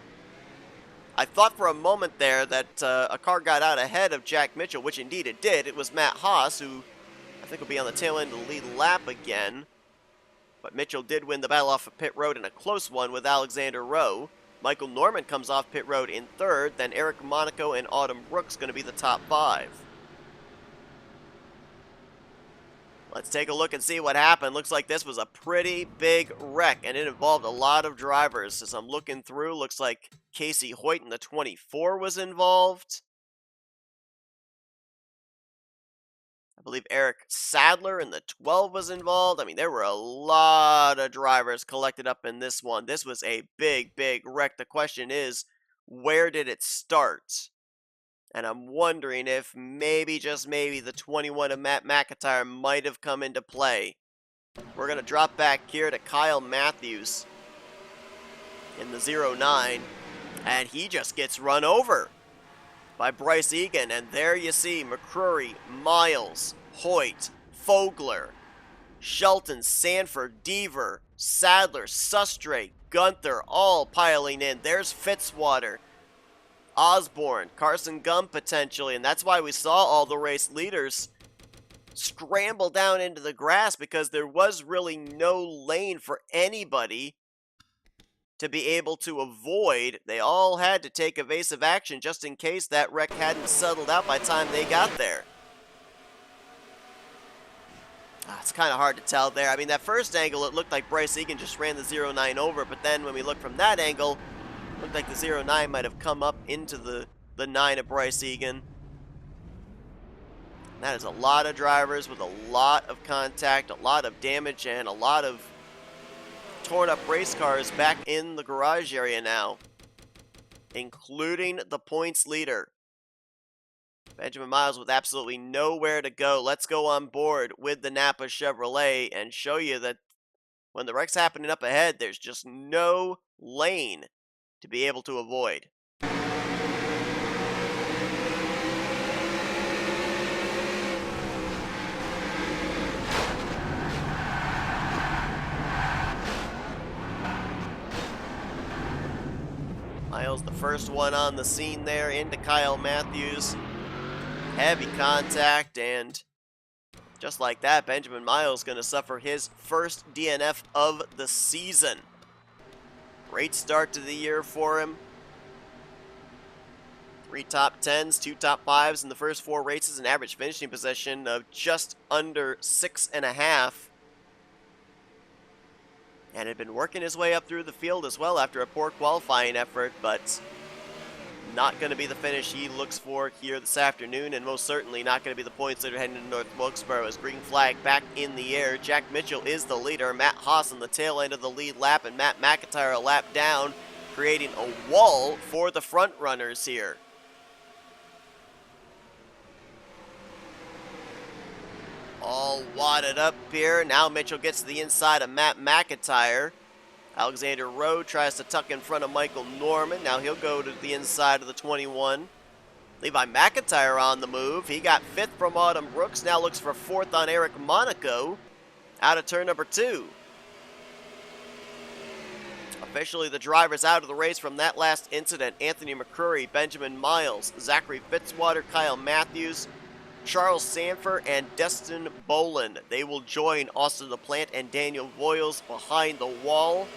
I thought for a moment there that a car got out ahead of Jack Mitchell, which indeed it did. It was Matt Haas, who I think will be on the tail end of the lead lap again. But Mitchell did win the battle off of pit road in a close one with Alexander Rowe. Michael Norman comes off pit road in 3rd. Then Eric Monaco and Autumn Brooks going to be the top 5. Let's take a look and see what happened. Looks like this was a pretty big wreck, and it involved a lot of drivers. As I'm looking through, looks like Casey Hoyt in the 24 was involved. I believe Eric Sadler in the 12 was involved. I mean, there were a lot of drivers collected up in this one. This was a big, big wreck. The question is, where did it start? And I'm wondering if maybe, just maybe, the 21 of Matt McIntyre might have come into play. We're going to drop back here to Kyle Matthews in the 09. And he just gets run over by Bryce Egan. And there you see McCrory, Miles, Hoyt, Fogler, Shelton, Sanford, Deaver, Sadler, Sustre, Gunther, all piling in. There's Fitzwater, Osborne, Carson Gum potentially, and that's why we saw all the race leaders scramble down into the grass, because there was really no lane for anybody to be able to avoid. They all had to take evasive action just in case that wreck hadn't settled out by the time they got there. It's kind of hard to tell there. I mean, that first angle, it looked like Bryce Egan just ran the 0-9 over, but then when we look from that angle, it looked like the 0-9 might have come up into the 9 of Bryce Egan. And that is a lot of drivers with a lot of contact, a lot of damage, and a lot of torn up race cars back in the garage area now, including the points leader. Benjamin Miles with absolutely nowhere to go. Let's go on board with the Napa Chevrolet and show you that when the wreck's happening up ahead, there's just no lane to be able to avoid. Miles, the first one on the scene there, into Kyle Matthews. Heavy contact, and just like that, Benjamin Miles going to suffer his first DNF of the season. Great start to the year for him. 3 top 10s, 2 top 5s in the first 4 races, an average finishing position of just under 6.5. And had been working his way up through the field as well after a poor qualifying effort, but not going to be the finish he looks for here this afternoon, and most certainly not going to be the points that are heading to North Wilkesboro. As green flag back in the air, Jack Mitchell is the leader. Matt Haas on the tail end of the lead lap, and Matt McIntyre a lap down, creating a wall for the front runners here. All wadded up here. Now Mitchell gets to the inside of Matt McIntyre. Alexander Rowe tries to tuck in front of Michael Norman. Now he'll go to the inside of the 21. Levi McIntyre on the move. He got 5th from Autumn Brooks. Now looks for 4th on Eric Monaco out of turn number 2. Officially the drivers out of the race from that last incident. Anthony McCrory, Benjamin Miles, Zachary Fitzwater, Kyle Matthews, Charles Sanford, and Destin Boland. They will join Austin LaPlante and Daniel Voiles behind the wall.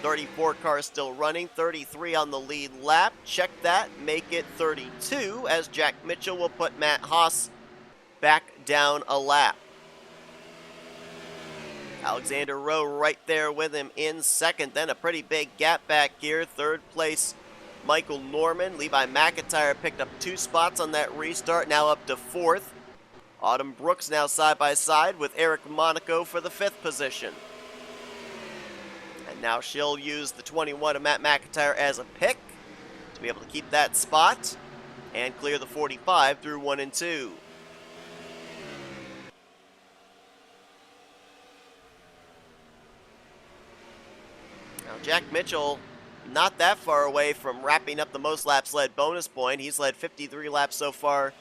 34 cars still running, 33 on the lead lap. Check that, make it 32, as Jack Mitchell will put Matt Haas back down a lap. Alexander Rowe right there with him in second. Then a pretty big gap back here. 3rd place, Michael Norman. Levi McIntyre picked up 2 spots on that restart, now up to 4th. Autumn Brooks now side by side with Eric Monaco for the 5th position. And now she'll use the 21 of Matt McIntyre as a pick to be able to keep that spot and clear the 45 through 1 and 2. Now Jack Mitchell not that far away from wrapping up the most laps led bonus point. He's led 53 laps so far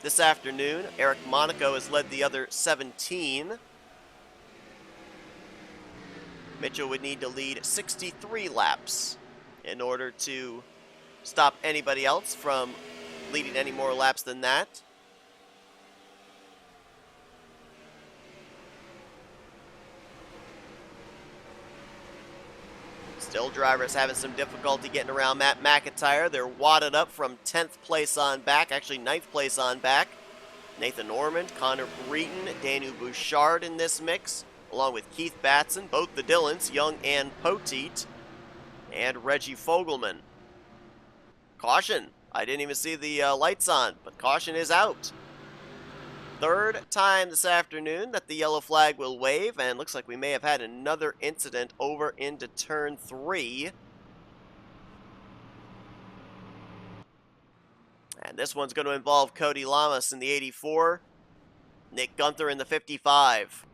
this afternoon. Eric Monaco has led the other 17. Mitchell would need to lead 63 laps in order to stop anybody else from leading any more laps than that. Still drivers having some difficulty getting around Matt McIntyre. They're wadded up from 10th place on back, actually 9th place on back. Nathan Ormond, Connor Breton, Daniel Bouchard in this mix, along with Keith Batson, both the Dillons, Young and Poteet, and Reggie Fogelman. Caution. I didn't even see the lights on, but caution is out. 3rd time this afternoon that the yellow flag will wave, and looks like we may have had another incident over into turn 3. And this one's going to involve Cody Lamas in the 84, Nick Gunther in the 55.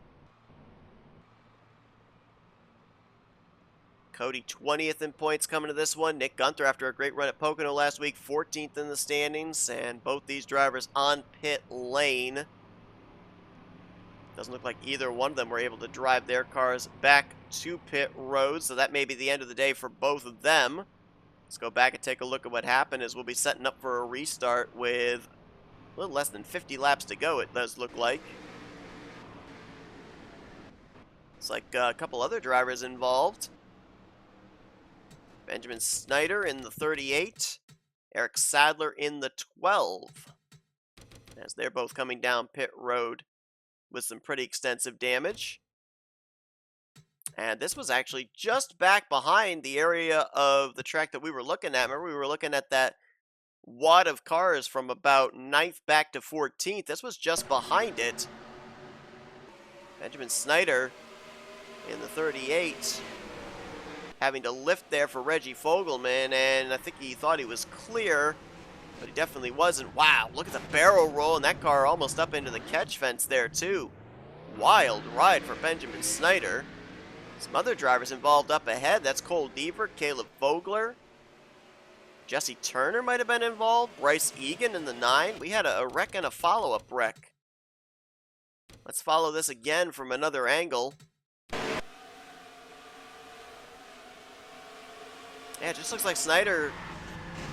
Cody 20th in points coming to this one. Nick Gunther, after a great run at Pocono last week, 14th in the standings, and both these drivers on pit lane. Doesn't look like either one of them were able to drive their cars back to pit road, so that may be the end of the day for both of them. Let's go back and take a look at what happened, as we'll be setting up for a restart with a little less than 50 laps to go, it does look like. It's like a couple other drivers involved. Benjamin Snyder in the 38, Eric Sadler in the 12, as they're both coming down pit road with some pretty extensive damage. And this was actually just back behind the area of the track that we were looking at. Remember, we were looking at that wad of cars from about 9th back to 14th. This was just behind it. Benjamin Snyder in the 38 having to lift there for Reggie Fogelman, and I think he thought he was clear, but he definitely wasn't. Wow, look at the barrel roll, and that car almost up into the catch fence there too. Wild ride for Benjamin Snyder. Some other drivers involved up ahead. That's Cole Deaver, Caleb Vogler. Jesse Turner might have been involved. Bryce Egan in the 9. We had a wreck and a follow-up wreck. Let's follow this again from another angle. Yeah, it just looks like Snyder,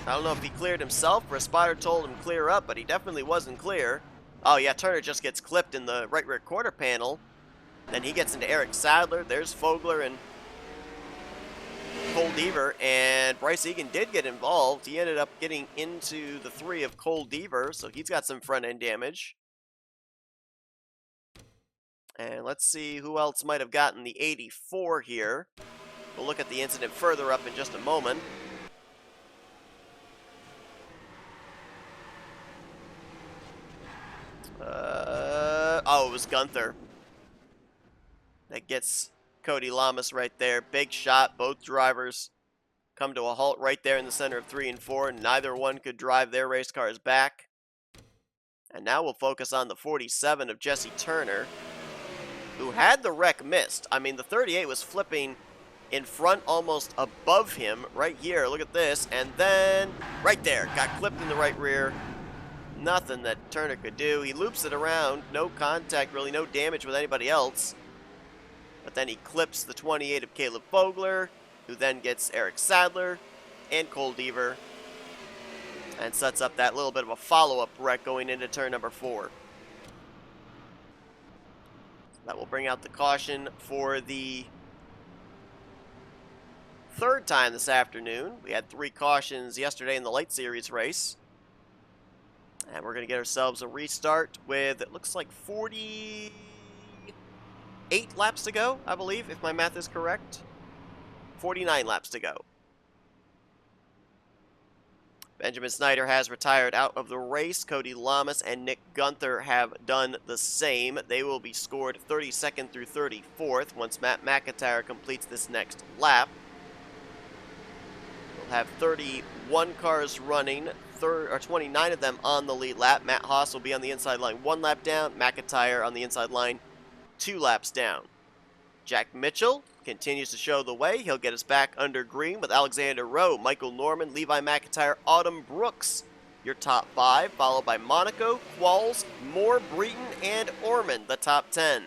I don't know if he cleared himself or a spotter told him clear up, but he definitely wasn't clear. Oh yeah, Turner just gets clipped in the right rear quarter panel. Then he gets into Eric Sadler. There's Fogler and Cole Deaver, and Bryce Egan did get involved. He ended up getting into the 3 of Cole Deaver, so he's got some front end damage. And let's see who else might have gotten the 84 here. We'll look at the incident further up in just a moment. Oh, it was Gunther. That gets Cody Lamas right there. Big shot. Both drivers come to a halt right there in the center of 3 and 4. Neither one could drive their race cars back. And now we'll focus on the 47 of Jesse Turner, who had the wreck missed. I mean, the 38 was flipping in front, almost above him, right here. Look at this. And then, right there, got clipped in the right rear. Nothing that Turner could do. He loops it around. No contact, really. No damage with anybody else. But then he clips the 28 of Caleb Vogler, who then gets Eric Sadler and Cole Deaver, and sets up that little bit of a follow-up wreck going into turn number 4. That will bring out the caution for the 3rd time this afternoon. We had 3 cautions yesterday in the Light Series race. And we're going to get ourselves a restart with, it looks like 48 laps to go, I believe, if my math is correct. 49 laps to go. Benjamin Snyder has retired out of the race. Cody Lamas and Nick Gunther have done the same. They will be scored 32nd through 34th once Matt McIntyre completes this next lap. We'll have 31 cars running, 29 of them on the lead lap. Matt Haas will be on the inside line 1 lap down. McIntyre on the inside line 2 laps down. Jack Mitchell continues to show the way. He'll get us back under green with Alexander Rowe, Michael Norman, Levi McIntyre, Autumn Brooks. Your top 5, followed by Monaco, Qualls, Moore, Breton, and Orman, the top 10.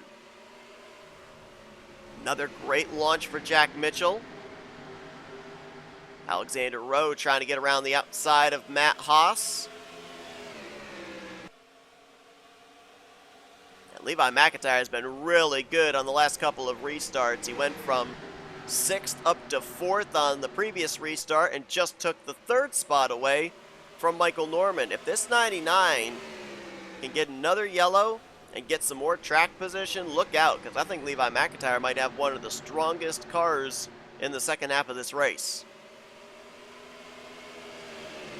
Another great launch for Jack Mitchell. Alexander Rowe trying to get around the outside of Matt Haas. And Levi McIntyre has been really good on the last couple of restarts. He went from 6th up to 4th on the previous restart and just took the 3rd spot away from Michael Norman. If this 99 can get another yellow and get some more track position, look out, because I think Levi McIntyre might have one of the strongest cars in the second half of this race.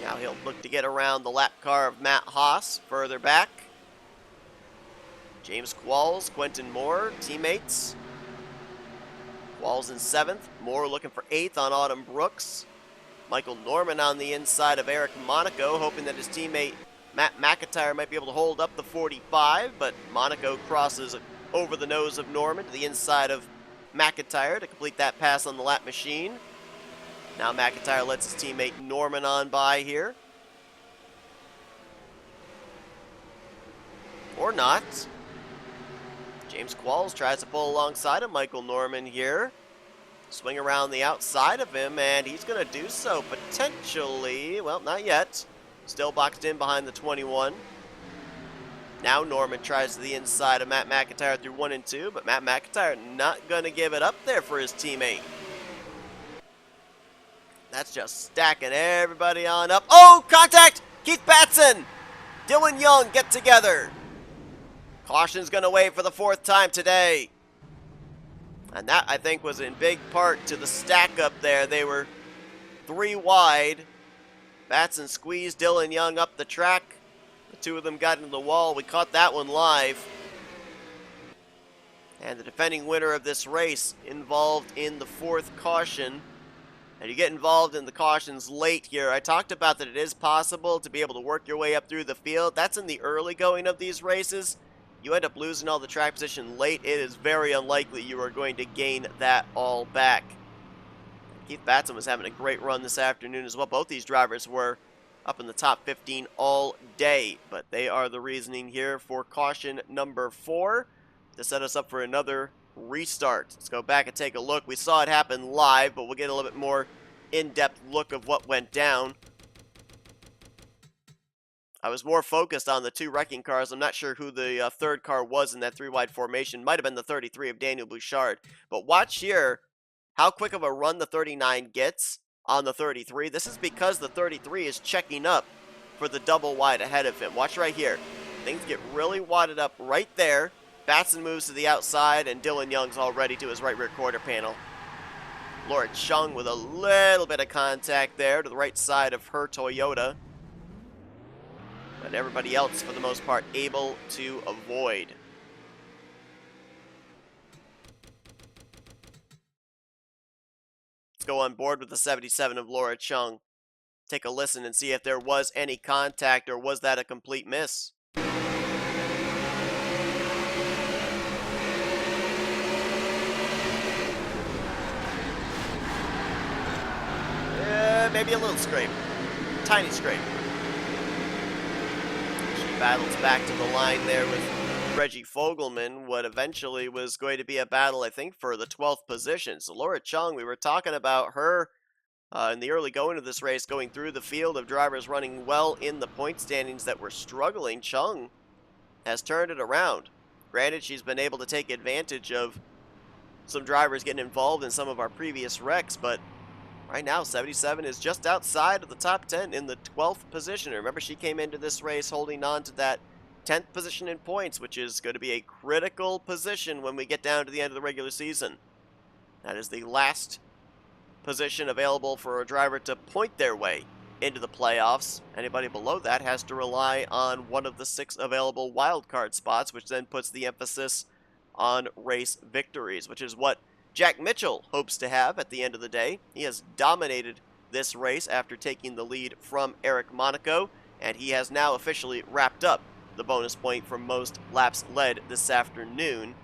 Now he'll look to get around the lap car of Matt Haas further back. James Qualls, Quentin Moore, teammates. Qualls in 7th. Moore looking for 8th on Autumn Brooks. Michael Norman on the inside of Eric Monaco, hoping that his teammate Matt McIntyre might be able to hold up the 45, but Monaco crosses over the nose of Norman to the inside of McIntyre to complete that pass on the lap machine. Now McIntyre lets his teammate Norman on by here. Or not. James Qualls tries to pull alongside of Michael Norman here. Swing around the outside of him, and he's going to do so potentially. Well, not yet. Still boxed in behind the 21. Now Norman tries to the inside of Matt McIntyre through 1 and 2, but Matt McIntyre not going to give it up there for his teammate. That's just stacking everybody on up. Oh, contact! Keith Batson! Dylan Young get together. Caution's going to wait for the 4th time today. And that, I think, was in big part to the stack up there. They were 3 wide. Batson squeezed Dylan Young up the track. The 2 of them got into the wall. We caught that one live. And the defending winner of this race involved in the 4th caution. And you get involved in the cautions late here. I talked about that it is possible to be able to work your way up through the field. That's in the early going of these races. You end up losing all the track position late. It is very unlikely you are going to gain that all back. Keith Batson was having a great run this afternoon as well. Both these drivers were up in the top 15 all day. But they are the reasoning here for caution number 4 to set us up for another restart. Let's go back and take a look. We saw it happen live, but we'll get a little bit more in-depth look of what went down. I was more focused on the 2 wrecking cars. I'm not sure who the 3rd car was in that 3-wide formation. Might have been the 33 of Daniel Bouchard. But watch here how quick of a run the 39 gets on the 33. This is because the 33 is checking up for the double wide ahead of him. Watch right here. Things get really wadded up right there. Batson moves to the outside, and Dylan Young's already to his right rear quarter panel. Laura Chung with a little bit of contact there to the right side of her Toyota. But everybody else, for the most part, able to avoid. Let's go on board with the 77 of Laura Chung. Take a listen and see if there was any contact, or was that a complete miss? Maybe a little scrape. Tiny scrape. She battles back to the line there with Reggie Fogelman. What eventually was going to be a battle, I think, for the 12th position. So Laura Chung, we were talking about her in the early going of this race, going through the field of drivers running well in the point standings that were struggling. Chung has turned it around. Granted, she's been able to take advantage of some drivers getting involved in some of our previous wrecks, but right now, 77 is just outside of the top 10 in the 12th position. Remember, she came into this race holding on to that 10th position in points, which is going to be a critical position when we get down to the end of the regular season. That is the last position available for a driver to point their way into the playoffs. Anybody below that has to rely on one of the 6 available wildcard spots, which then puts the emphasis on race victories, which is what Jack Mitchell hopes to have at the end of the day. He has dominated this race after taking the lead from Eric Monaco, and he has now officially wrapped up the bonus point for most laps led this afternoon,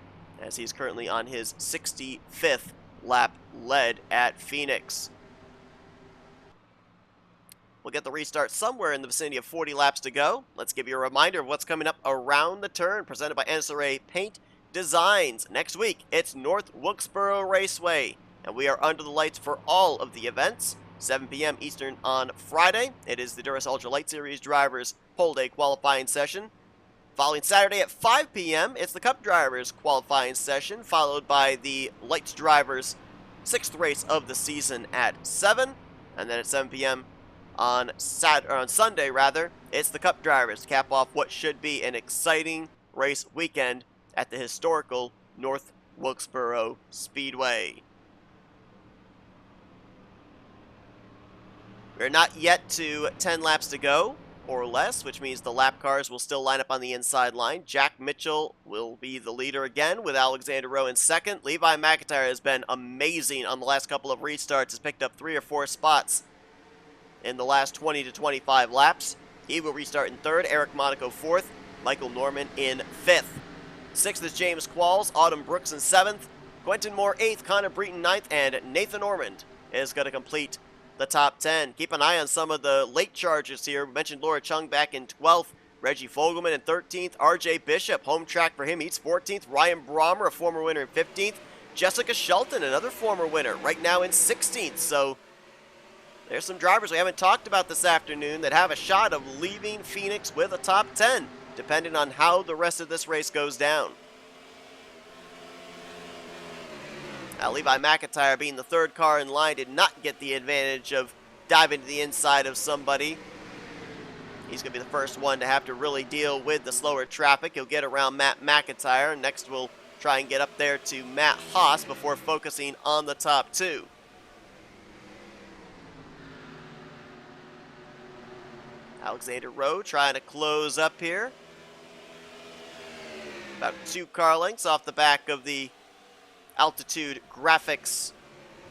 as he's currently on his 65th lap led at Phoenix. We'll get the restart somewhere in the vicinity of 40 laps to go. Let's give you a reminder of what's coming up around the turn, presented by NNSCRA Paint Designs. Next week, it's North Wilkesboro Raceway, and we are under the lights for all of the events. 7 p.m. Eastern on Friday. It is the Duracell Ultra Light Series drivers' pole day qualifying session. Following Saturday at 5 p.m., it's the Cup drivers' qualifying session, followed by the Lights drivers' 6th race of the season at 7. And then at 7 p.m. on Sunday, it's the Cup drivers to cap off what should be an exciting race weekend at the historical North Wilkesboro Speedway. We're not yet to 10 laps to go or less, which means the lap cars will still line up on the inside line. Jack Mitchell will be the leader again, with Alexander Rowe in second. Levi McIntyre has been amazing on the last couple of restarts, has picked up 3 or 4 spots in the last 20 to 25 laps. He will restart in third. Eric Monaco fourth. Michael Norman in fifth. Sixth is James Qualls. Autumn Brooks in seventh. Quentin Moore eighth. Connor Breton ninth. And Nathan Ormond is going to complete the top 10. Keep an eye on some of the late charges here. We mentioned Laura Chung back in 12th. Reggie Fogelman in 13th. RJ Bishop, home track for him. He's 14th. Ryan Brommer, a former winner, in 15th. Jessica Shelton, another former winner, right now in 16th. So there's some drivers we haven't talked about this afternoon that have a shot of leaving Phoenix with a top 10, depending on how the rest of this race goes down. Now, Levi McIntyre, being the third car in line, did not get the advantage of diving to the inside of somebody He's going to be the first one to have to really deal with the slower traffic. He'll get around Matt McIntyre. Next, we'll try and get up there to Matt Haas before focusing on the top two. Alexander Rowe trying to close up here. About 2 car lengths off the back of the Altitude Graphics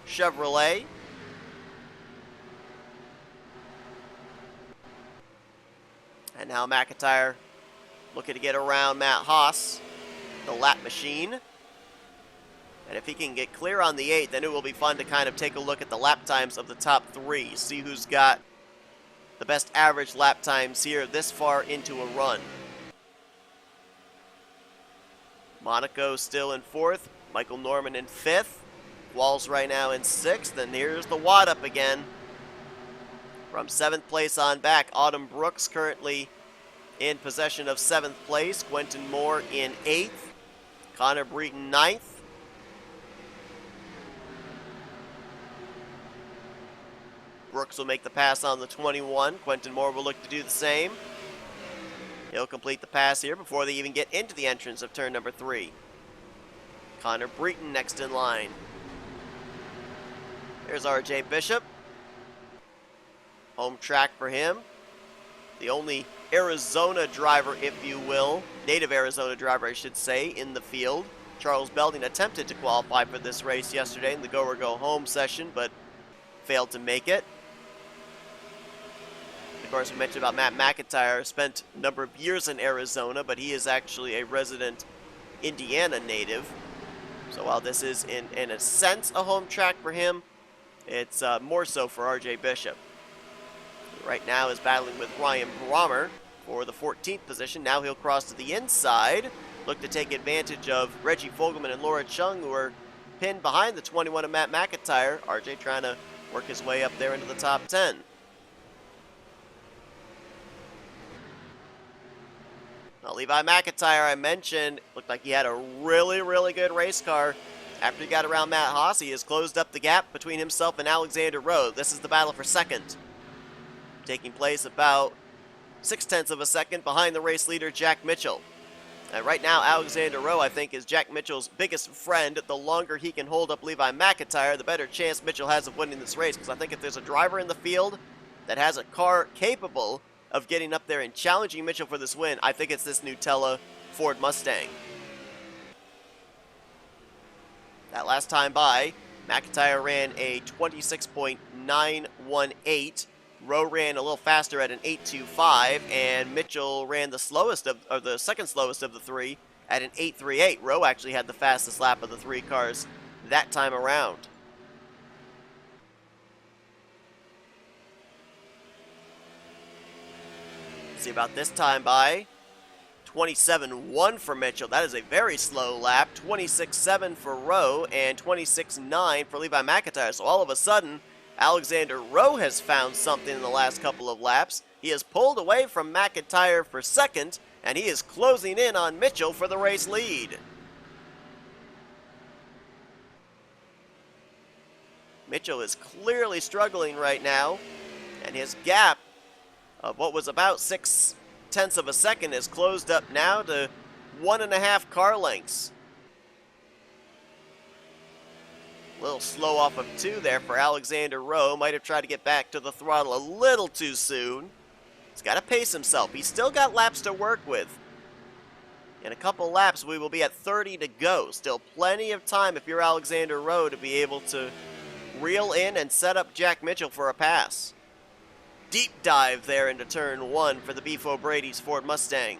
Chevrolet. And now McIntyre looking to get around Matt Haas, the lap machine. And if he can get clear on the 8, then it will be fun to kind of take a look at the lap times of the top 3. See who's got the best average lap times here this far into a run. Monaco still in 4th. Michael Norman in 5th. Walls right now in 6th. And here's the wad up again. From 7th place on back, Autumn Brooks currently in possession of 7th place. Quentin Moore in 8th. Connor Breton 9th. Brooks will make the pass on the 21. Quentin Moore will look to do the same. He'll complete the pass here before they even get into the entrance of turn number 3. Connor Breton next in line. There's RJ Bishop. Home track for him. The only Arizona driver, if you will, native Arizona driver, I should say, in the field. Charles Belding attempted to qualify for this race yesterday in the go or go home session, but failed to make it. Of course, we mentioned about Matt McIntyre, spent a number of years in Arizona, but he is actually a resident Indiana native. So while this is, in a sense, a home track for him, it's more so for RJ Bishop. Right now is battling with Ryan Brommer for the 14th position. Now he'll cross to the inside, look to take advantage of Reggie Fogelman and Laura Chung, who are pinned behind the 21 of Matt McIntyre. RJ trying to work his way up there into the top 10. Now, Levi McIntyre, I mentioned, looked like he had a really, really good race car. After he got around Matt Haas, he has closed up the gap between himself and Alexander Rowe. This is the battle for second, taking place about 0.6 of a second behind the race leader, Jack Mitchell. And right now, Alexander Rowe, I think, is Jack Mitchell's biggest friend. The longer he can hold up Levi McIntyre, the better chance Mitchell has of winning this race. Because I think if there's a driver in the field that has a car capable of getting up there and challenging Mitchell for this win, I think it's this Nutella Ford Mustang. That last time by, McIntyre ran a 26.918. Rowe ran a little faster at an 8.25, and Mitchell ran the slowest of, or the second slowest of the three at an 8.38. Rowe actually had the fastest lap of the 3 cars that time around. See about this time by 27.1 for Mitchell. That is a very slow lap. 26.7 for Rowe and 26.9 for Levi McIntyre. So all of a sudden, Alexander Rowe has found something in the last couple of laps. He has pulled away from McIntyre for second, and he is closing in on Mitchell for the race lead. Mitchell is clearly struggling right now, and his gap of what was about 0.6 of a second is closed up now to 1.5 car lengths. A little slow off of 2 there for Alexander Rowe. Might have tried to get back to the throttle a little too soon. He's got to pace himself. He's still got laps to work with. In a couple laps, we will be at 30 to go. Still plenty of time if you're Alexander Rowe to be able to reel in and set up Jack Mitchell for a pass. Deep dive there into turn 1 for the Beef O'Brady's Ford Mustang.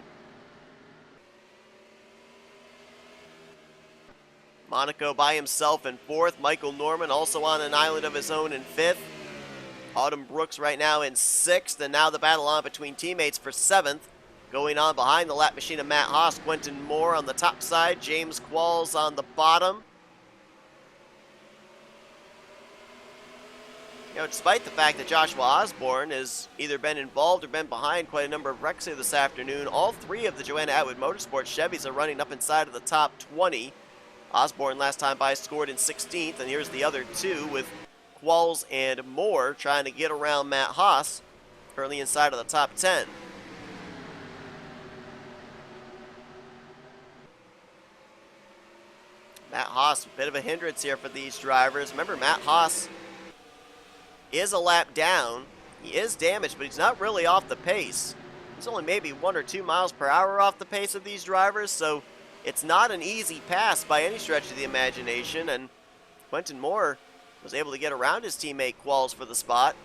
Monaco by himself in 4th. Michael Norman also on an island of his own in 5th. Autumn Brooks right now in 6th. And now the battle on between teammates for 7th. Going on behind the lap machine of Matt Haas. Quentin Moore on the top side. James Qualls on the bottom. You know, despite the fact that Joshua Osborne has either been involved or been behind quite a number of wrecks here this afternoon, all 3 of the Joanna Atwood Motorsports Chevys are running up inside of the top 20. Osborne last time by scored in 16th, and here's the other 2 with Qualls and Moore trying to get around Matt Haas, currently inside of the top 10. Matt Haas, a bit of a hindrance here for these drivers. Remember, Matt Haas is a lap down. He is damaged, but he's not really off the pace. He's only maybe 1 or 2 miles per hour off the pace of these drivers, so it's not an easy pass by any stretch of the imagination, and Quentin Moore was able to get around his teammate Qualls for the spot.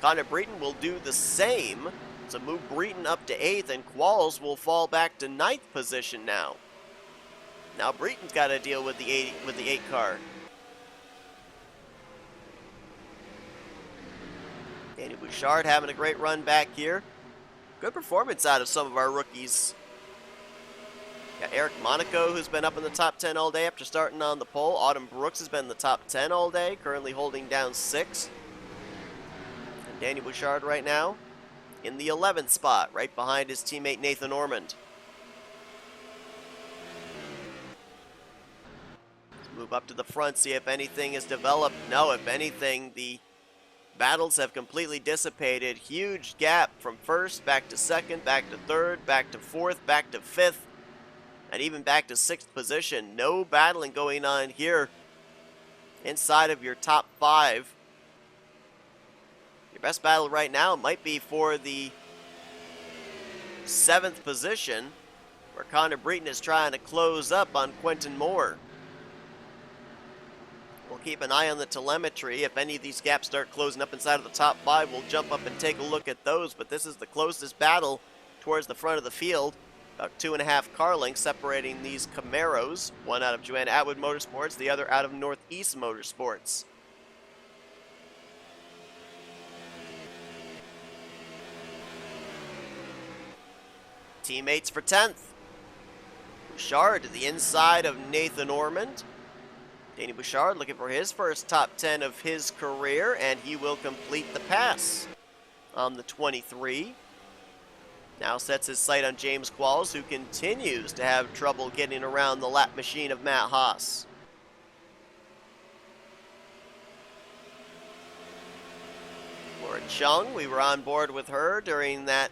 Connor Breton will do the same, so move Breton up to 8th, and Qualls will fall back to 9th position now. Now Breton's got to deal with the 8 car. Danny Bouchard having a great run back here. Good performance out of some of our rookies. Got Eric Monaco, who's been up in the top 10 all day after starting on the pole. Autumn Brooks has been in the top 10 all day, currently holding down 6. And Danny Bouchard right now in the 11th spot, right behind his teammate Nathan Ormond. Let's move up to the front, see if anything is developed. No, if anything, the battles have completely dissipated. Huge gap from 1st, back to 2nd, back to 3rd, back to 4th, back to 5th. And even back to 6th position. No battling going on here inside of your top 5. Your best battle right now might be for the 7th position, where Connor Breton is trying to close up on Quentin Moore. We'll keep an eye on the telemetry. If any of these gaps start closing up inside of the top 5, we'll jump up and take a look at those. But this is the closest battle towards the front of the field. About 2.5 car lengths separating these Camaros, one out of Joanna Atwood Motorsports, the other out of Northeast Motorsports. Teammates for 10th. Bouchard to the inside of Nathan Ormond. Danny Bouchard looking for his first top 10 of his career, and he will complete the pass on the 23. Now sets his sight on James Qualls, who continues to have trouble getting around the lap machine of Matt Haas. Laura Chung, we were on board with her during that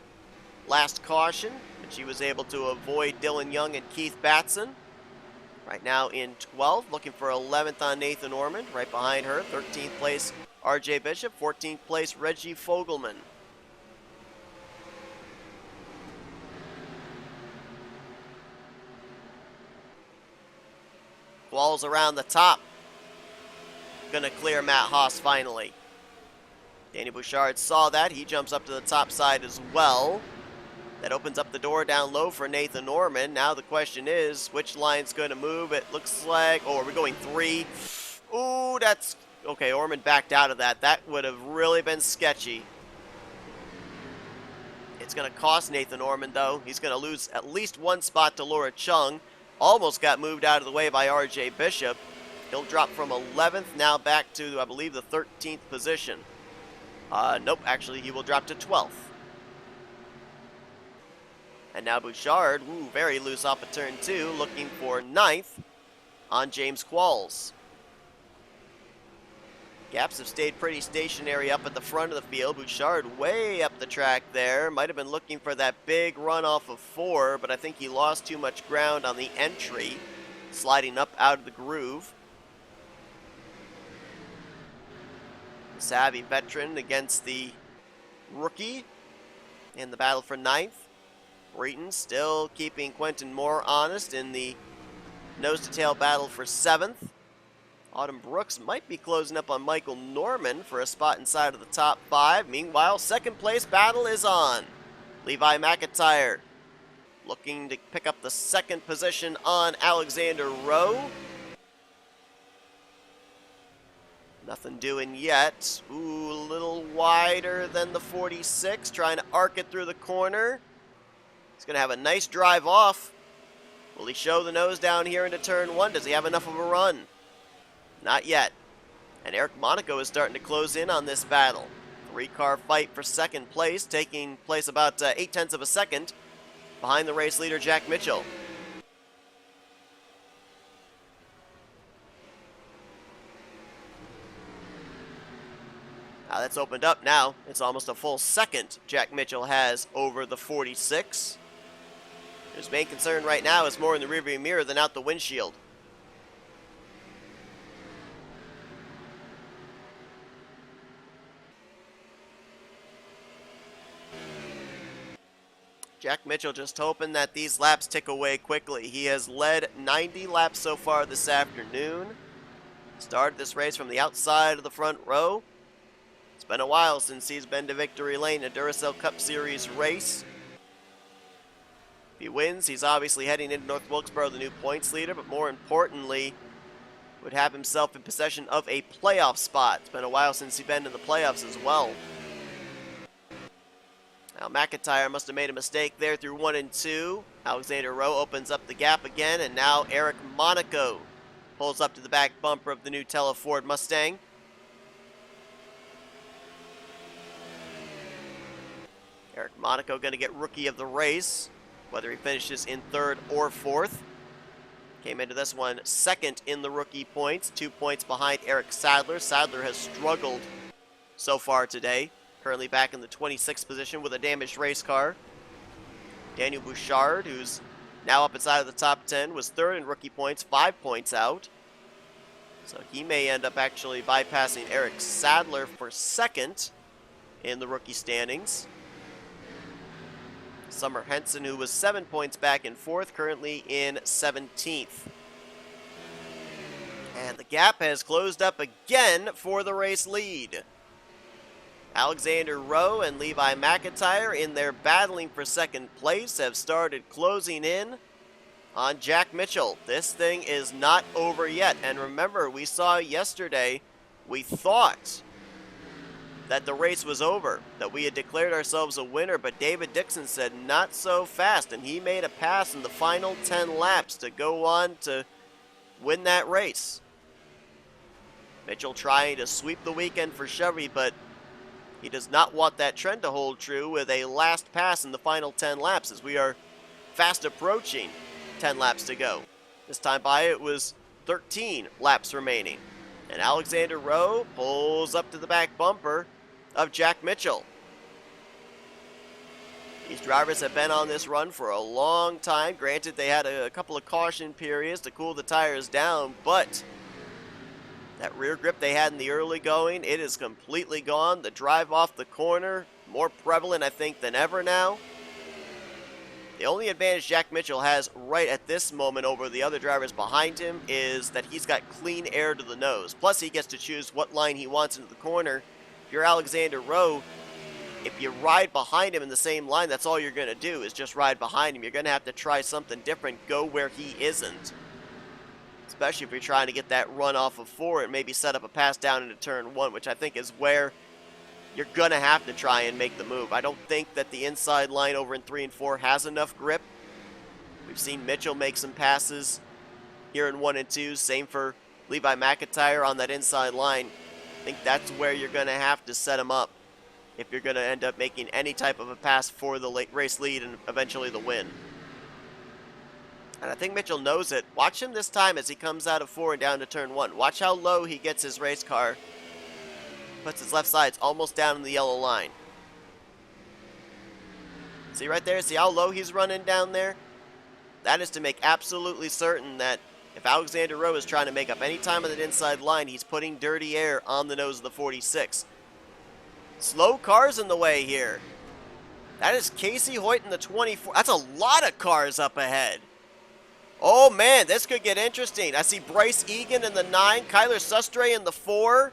last caution, but she was able to avoid Dylan Young and Keith Batson. Right now in 12th, looking for 11th on Nathan Ormond. Right behind her, 13th place RJ Bishop, 14th place Reggie Fogelman. Qualls around the top. Gonna clear Matt Haas finally. Danny Bouchard saw that. He jumps up to the top side as well. That opens up the door down low for Nathan Ormond. Now the question is, which line's going to move? It looks like, oh, are we going 3? Ooh, that's, okay, Ormond backed out of that. That would have really been sketchy. It's going to cost Nathan Ormond, though. He's going to lose at least 1 spot to Laura Chung. Almost got moved out of the way by RJ Bishop. He'll drop from 11th now back to, I believe, the 13th position. Nope, actually, he will drop to 12th. And now Bouchard, very loose off of turn 2, looking for 9th on James Qualls. Gaps have stayed pretty stationary up at the front of the field. Bouchard way up the track there. Might have been looking for that big run off of 4, but I think he lost too much ground on the entry, sliding up out of the groove. The savvy veteran against the rookie in the battle for 9th. Breton still keeping Quentin Moore honest in the nose-to-tail battle for 7th. Autumn Brooks might be closing up on Michael Norman for a spot inside of the top 5. Meanwhile, second place battle is on. Levi McIntyre looking to pick up the 2nd position on Alexander Rowe. Nothing doing yet. Ooh, a little wider than the 46, trying to arc it through the corner. He's going to have a nice drive off. Will he show the nose down here into turn 1? Does he have enough of a run? Not yet. And Eric Monaco is starting to close in on this battle. 3-car fight for 2nd place, taking place about 0.8 of a second behind the race leader Jack Mitchell. Now that's opened up now. It's almost a full second Jack Mitchell has over the 46. His main concern right now is more in the rearview mirror than out the windshield. Jack Mitchell just hoping that these laps tick away quickly. He has led 90 laps so far this afternoon. Started this race from the outside of the front row. It's been a while since he's been to victory lane in a Duracell Cup Series race. If he wins, he's obviously heading into North Wilkesboro, the new points leader, but more importantly, would have himself in possession of a playoff spot. It's been a while since he's been in the playoffs as well. Now McIntyre must have made a mistake there through 1 and 2. Alexander Rowe opens up the gap again, and now Eric Monaco pulls up to the back bumper of the new Tele Ford Mustang. Eric Monaco going to get rookie of the race, whether he finishes in 3rd or 4th. Came into this one 2nd in the rookie points, 2 points behind Eric Sadler. Sadler has struggled so far today, currently back in the 26th position with a damaged race car. Daniel Bouchard, who's now up inside of the top 10, was 3rd in rookie points, 5 points out. So he may end up actually bypassing Eric Sadler for 2nd in the rookie standings. Summer Henson, who was 7 points back in 4th, currently in 17th. And the gap has closed up again for the race lead. Alexander Rowe and Levi McIntyre, in their battling for 2nd place, have started closing in on Jack Mitchell. This thing is not over yet. And remember, we saw yesterday, we thought that the race was over, that we had declared ourselves a winner, but David Dixon said not so fast, and he made a pass in the final 10 laps to go on to win that race. Mitchell trying to sweep the weekend for Chevy, but he does not want that trend to hold true with a last pass in the final 10 laps, as we are fast approaching 10 laps to go. This time by it was 13 laps remaining, and Alexander Rowe pulls up to the back bumper of Jack Mitchell. These drivers have been on this run for a long time. Granted, they had a couple of caution periods to cool the tires down, but that rear grip they had in the early going, it is completely gone. The drive off the corner, more prevalent, I think, than ever now. The only advantage Jack Mitchell has right at this moment over the other drivers behind him is that he's got clean air to the nose. Plus, he gets to choose what line he wants into the corner. If you're Alexander Rowe, if you ride behind him in the same line, that's all you're going to do is just ride behind him. You're going to have to try something different, go where he isn't. Especially if you're trying to get that run off of 4 and maybe set up a pass down into turn 1, which I think is where you're going to have to try and make the move. I don't think that the inside line over in 3 and 4 has enough grip. We've seen Mitchell make some passes here in 1 and 2. Same for Levi McIntyre on that inside line. I think that's where you're going to have to set him up if you're going to end up making any type of a pass for the race lead and eventually the win. And I think Mitchell knows it. Watch him this time as he comes out of 4 and down to turn 1. Watch how low he gets his race car. Puts his left side almost down in the yellow line. See right there? See how low he's running down there? That is to make absolutely certain that if Alexander Rowe is trying to make up any time on that inside line, he's putting dirty air on the nose of the 46. Slow cars in the way here. That is Casey Hoyt in the 24. That's a lot of cars up ahead. Oh man, this could get interesting. I see Bryce Egan in the 9, Kyler Sustre in the 4,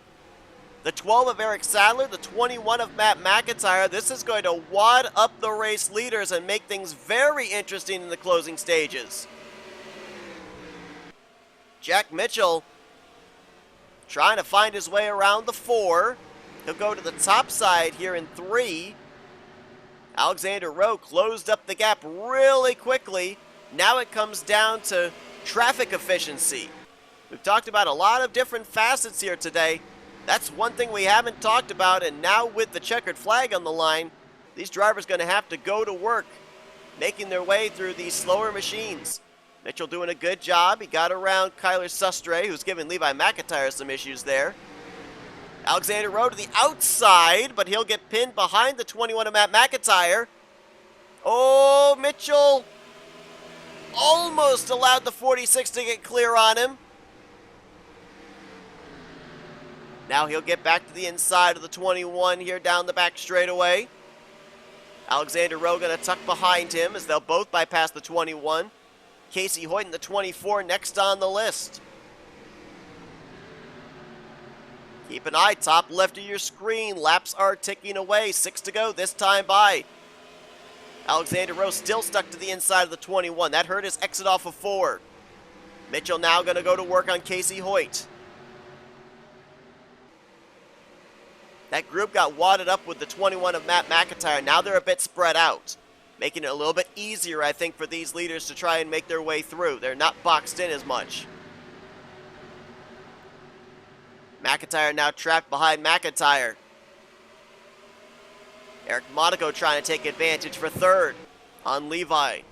the 12 of Eric Sadler, the 21 of Matt McIntyre. This is going to wad up the race leaders and make things very interesting in the closing stages. Jack Mitchell trying to find his way around the 4. He'll go to the top side here in 3. Alexander Rowe closed up the gap really quickly. Now it comes down to traffic efficiency. We've talked about a lot of different facets here today. That's one thing we haven't talked about, and now with the checkered flag on the line, these drivers are going to have to go to work, making their way through these slower machines. Mitchell doing a good job. He got around Kyler Sustre, who's giving Levi McIntyre some issues there. Alexander Rowe to the outside, but he'll get pinned behind the 21 of Matt McIntyre. Oh, Mitchell almost allowed the 46 to get clear on him. Now he'll get back to the inside of the 21 here down the back straightaway. Alexander Rowe going to tuck behind him as they'll both bypass the 21. Casey Hoyt in the 24 next on the list. Keep an eye top left of your screen. Laps are ticking away. 6 to go this time by. Alexander Rowe still stuck to the inside of the 21. That hurt his exit off of 4. Mitchell now going to go to work on Casey Hoyt. That group got wadded up with the 21 of Matt McIntyre. Now they're a bit spread out, making it a little bit easier, I think, for these leaders to try and make their way through. They're not boxed in as much. McIntyre now trapped behind McIntyre. Eric Monaco trying to take advantage for third on Levi.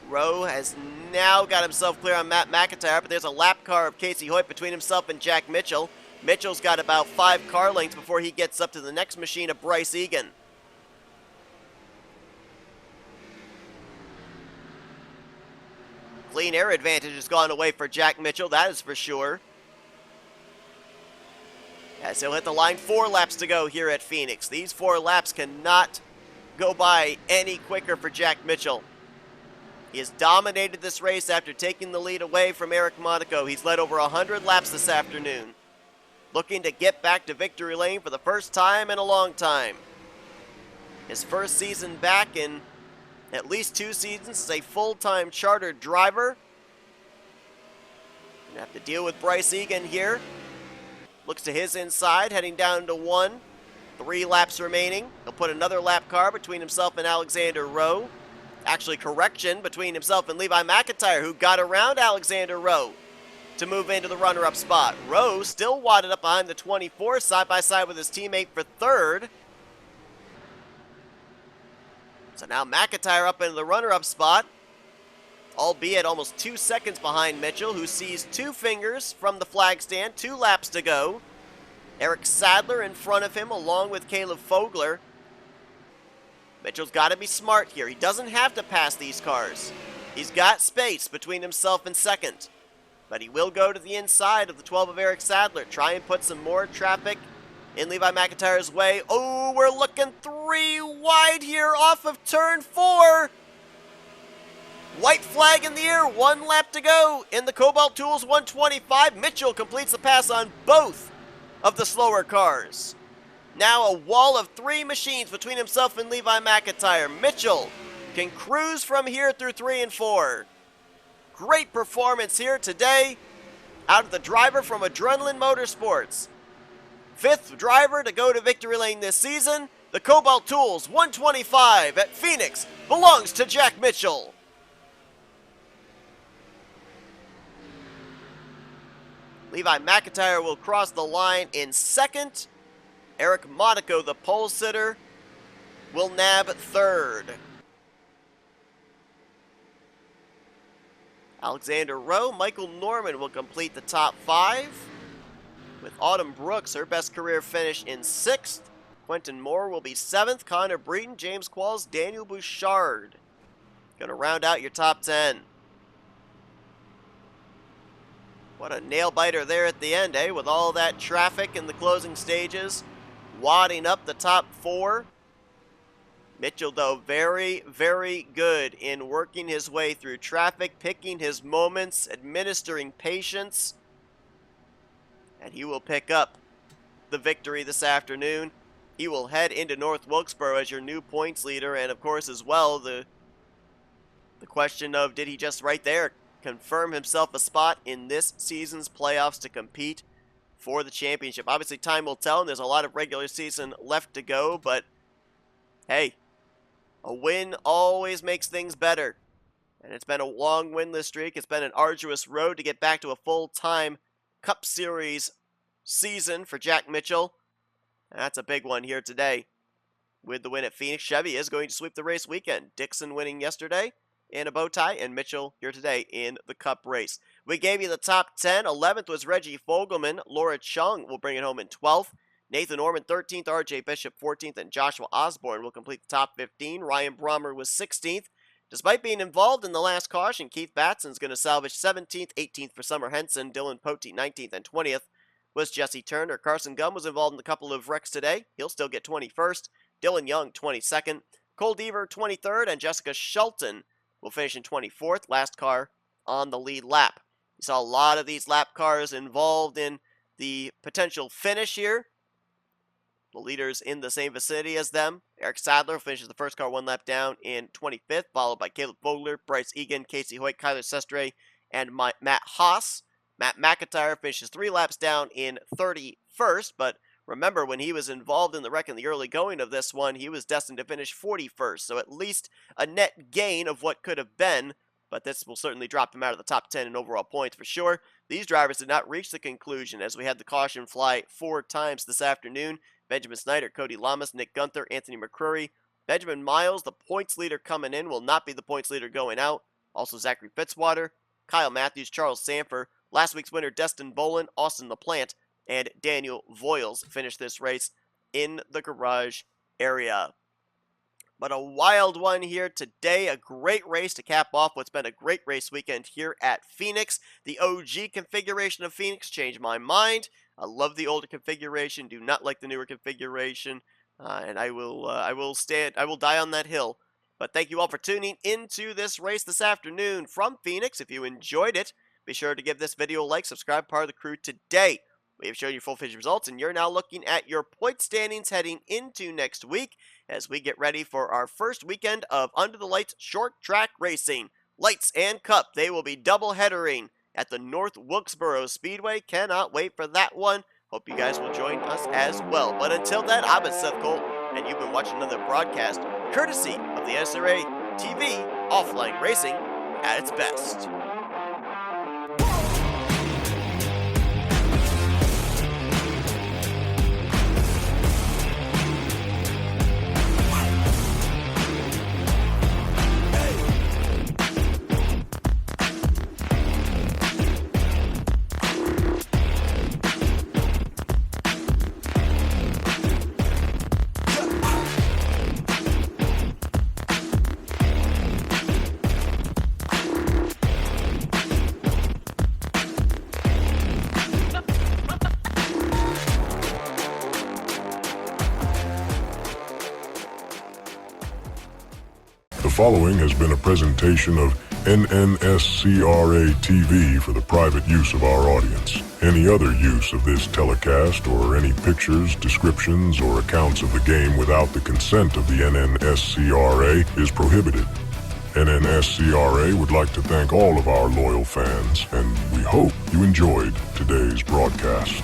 Rowe has now got himself clear on Matt McIntyre, but there's a lap car of Casey Hoyt between himself and Jack Mitchell. Mitchell's got about 5 car lengths before he gets up to the next machine of Bryce Egan. Clean air advantage has gone away for Jack Mitchell, that is for sure. As he'll hit the line, 4 laps to go here at Phoenix. These 4 laps cannot go by any quicker for Jack Mitchell. He has dominated this race after taking the lead away from Eric Monaco. He's led over 100 laps this afternoon. Looking to get back to victory lane for the first time in a long time. His first season back in at least 2 seasons as a full-time chartered driver. Gonna have to deal with Bryce Egan here. Looks to his inside, heading down to 1. 3 laps remaining. He'll put another lap car between himself and Alexander Rowe. Actually, correction, between himself and Levi McIntyre, who got around Alexander Rowe to move into the runner-up spot. Rowe still wadded up behind the 24, side by side with his teammate for third. So now McIntyre up into the runner-up spot, albeit almost 2 seconds behind Mitchell, who sees 2 fingers from the flag stand, 2 laps to go. Eric Sadler in front of him, along with Caleb Fogler. Mitchell's got to be smart here. He doesn't have to pass these cars. He's got space between himself and second. But he will go to the inside of the 12 of Eric Sadler, try and put some more traffic in Levi McIntyre's way. Oh, we're looking 3 wide here off of turn 4. White flag in the air, 1 lap to go in the Cobalt Tools 125. Mitchell completes the pass on both of the slower cars. Now a wall of 3 machines between himself and Levi McIntyre. Mitchell can cruise from here through 3 and 4. Great performance here today out of the driver from Adrenaline Motorsports. 5th driver to go to victory lane this season. The Cobalt Tools 125 at Phoenix belongs to Jack Mitchell. Levi McIntyre will cross the line in 2nd. Eric Monaco, the pole sitter, will nab 3rd. Alexander Rowe, Michael Norman will complete the top 5. With Autumn Brooks, her best career finish in 6th. Quentin Moore will be 7th. Connor Breeden, James Qualls, Daniel Bouchard. Gonna round out your top 10. What a nail-biter there at the end, eh? With all that traffic in the closing stages, wadding up the top 4. Mitchell, though, very, very good in working his way through traffic, picking his moments, administering patience. And he will pick up the victory this afternoon. He will head into North Wilkesboro as your new points leader. And, of course, as well, the question of did he just right there confirm himself a spot in this season's playoffs to compete for the championship. Obviously, time will tell, and there's a lot of regular season left to go, but hey, a win always makes things better. And it's been a long winless streak. It's been an arduous road to get back to a full-time Cup Series season for Jack Mitchell. And that's a big one here today. With the win at Phoenix, Chevy is going to sweep the race weekend. Dixon winning yesterday in a bow tie, and Mitchell here today in the Cup race. We gave you the top 10. 11th was Reggie Fogelman. Laura Chung will bring it home in 12th. Nathan Orman 13th, RJ Bishop 14th, and Joshua Osborne will complete the top 15. Ryan Brommer was 16th. Despite being involved in the last caution, Keith Batson's going to salvage 17th, 18th for Summer Henson. Dylan Pote 19th, and 20th was Jesse Turner. Carson Gum was involved in a couple of wrecks today. He'll still get 21st. Dylan Young, 22nd. Cole Deaver, 23rd, and Jessica Shelton will finish in 24th, last car on the lead lap. You saw a lot of these lap cars involved in the potential finish here. The leaders in the same vicinity as them. Eric Sadler finishes the first car 1 lap down in 25th, followed by Caleb Vogler, Bryce Egan, Casey Hoyt, Kyler Sestre, and Matt Haas. Matt McIntyre finishes 3 laps down in 31st, but remember, when he was involved in the wreck in the early going of this one, he was destined to finish 41st, so at least a net gain of what could have been, but this will certainly drop him out of the top 10 in overall points for sure. These drivers did not reach the conclusion as we had the caution fly 4 times this afternoon. Benjamin Snyder, Cody Lamas, Nick Gunther, Anthony McCrory. Benjamin Miles, the points leader coming in, will not be the points leader going out. Also Zachary Fitzwater, Kyle Matthews, Charles Sanford, last week's winner Destin Bolin, Austin LaPlante, and Daniel Voiles finished this race in the garage area. But a wild one here today, a great race to cap off what's been a great race weekend here at Phoenix. The OG configuration of Phoenix changed my mind. I love the older configuration, do not like the newer configuration, and I will die on that hill. But thank you all for tuning into this race this afternoon from Phoenix. If you enjoyed it, be sure to give this video a like, subscribe, part of the crew today. We have shown you full finish results, and you're now looking at your point standings heading into next week as we get ready for our first weekend of Under the Lights short track racing. Lights and Cup, they will be double headering at the North Wilkesboro Speedway. Cannot wait for that one. Hope you guys will join us as well. But until then, I've been Seth Cole, and you've been watching another broadcast courtesy of the NNSCRA TV Offline Racing at its best. The following has been a presentation of NNSCRA TV for the private use of our audience. Any other use of this telecast or any pictures, descriptions, or accounts of the game without the consent of the NNSCRA is prohibited. NNSCRA would like to thank all of our loyal fans, and we hope you enjoyed today's broadcast.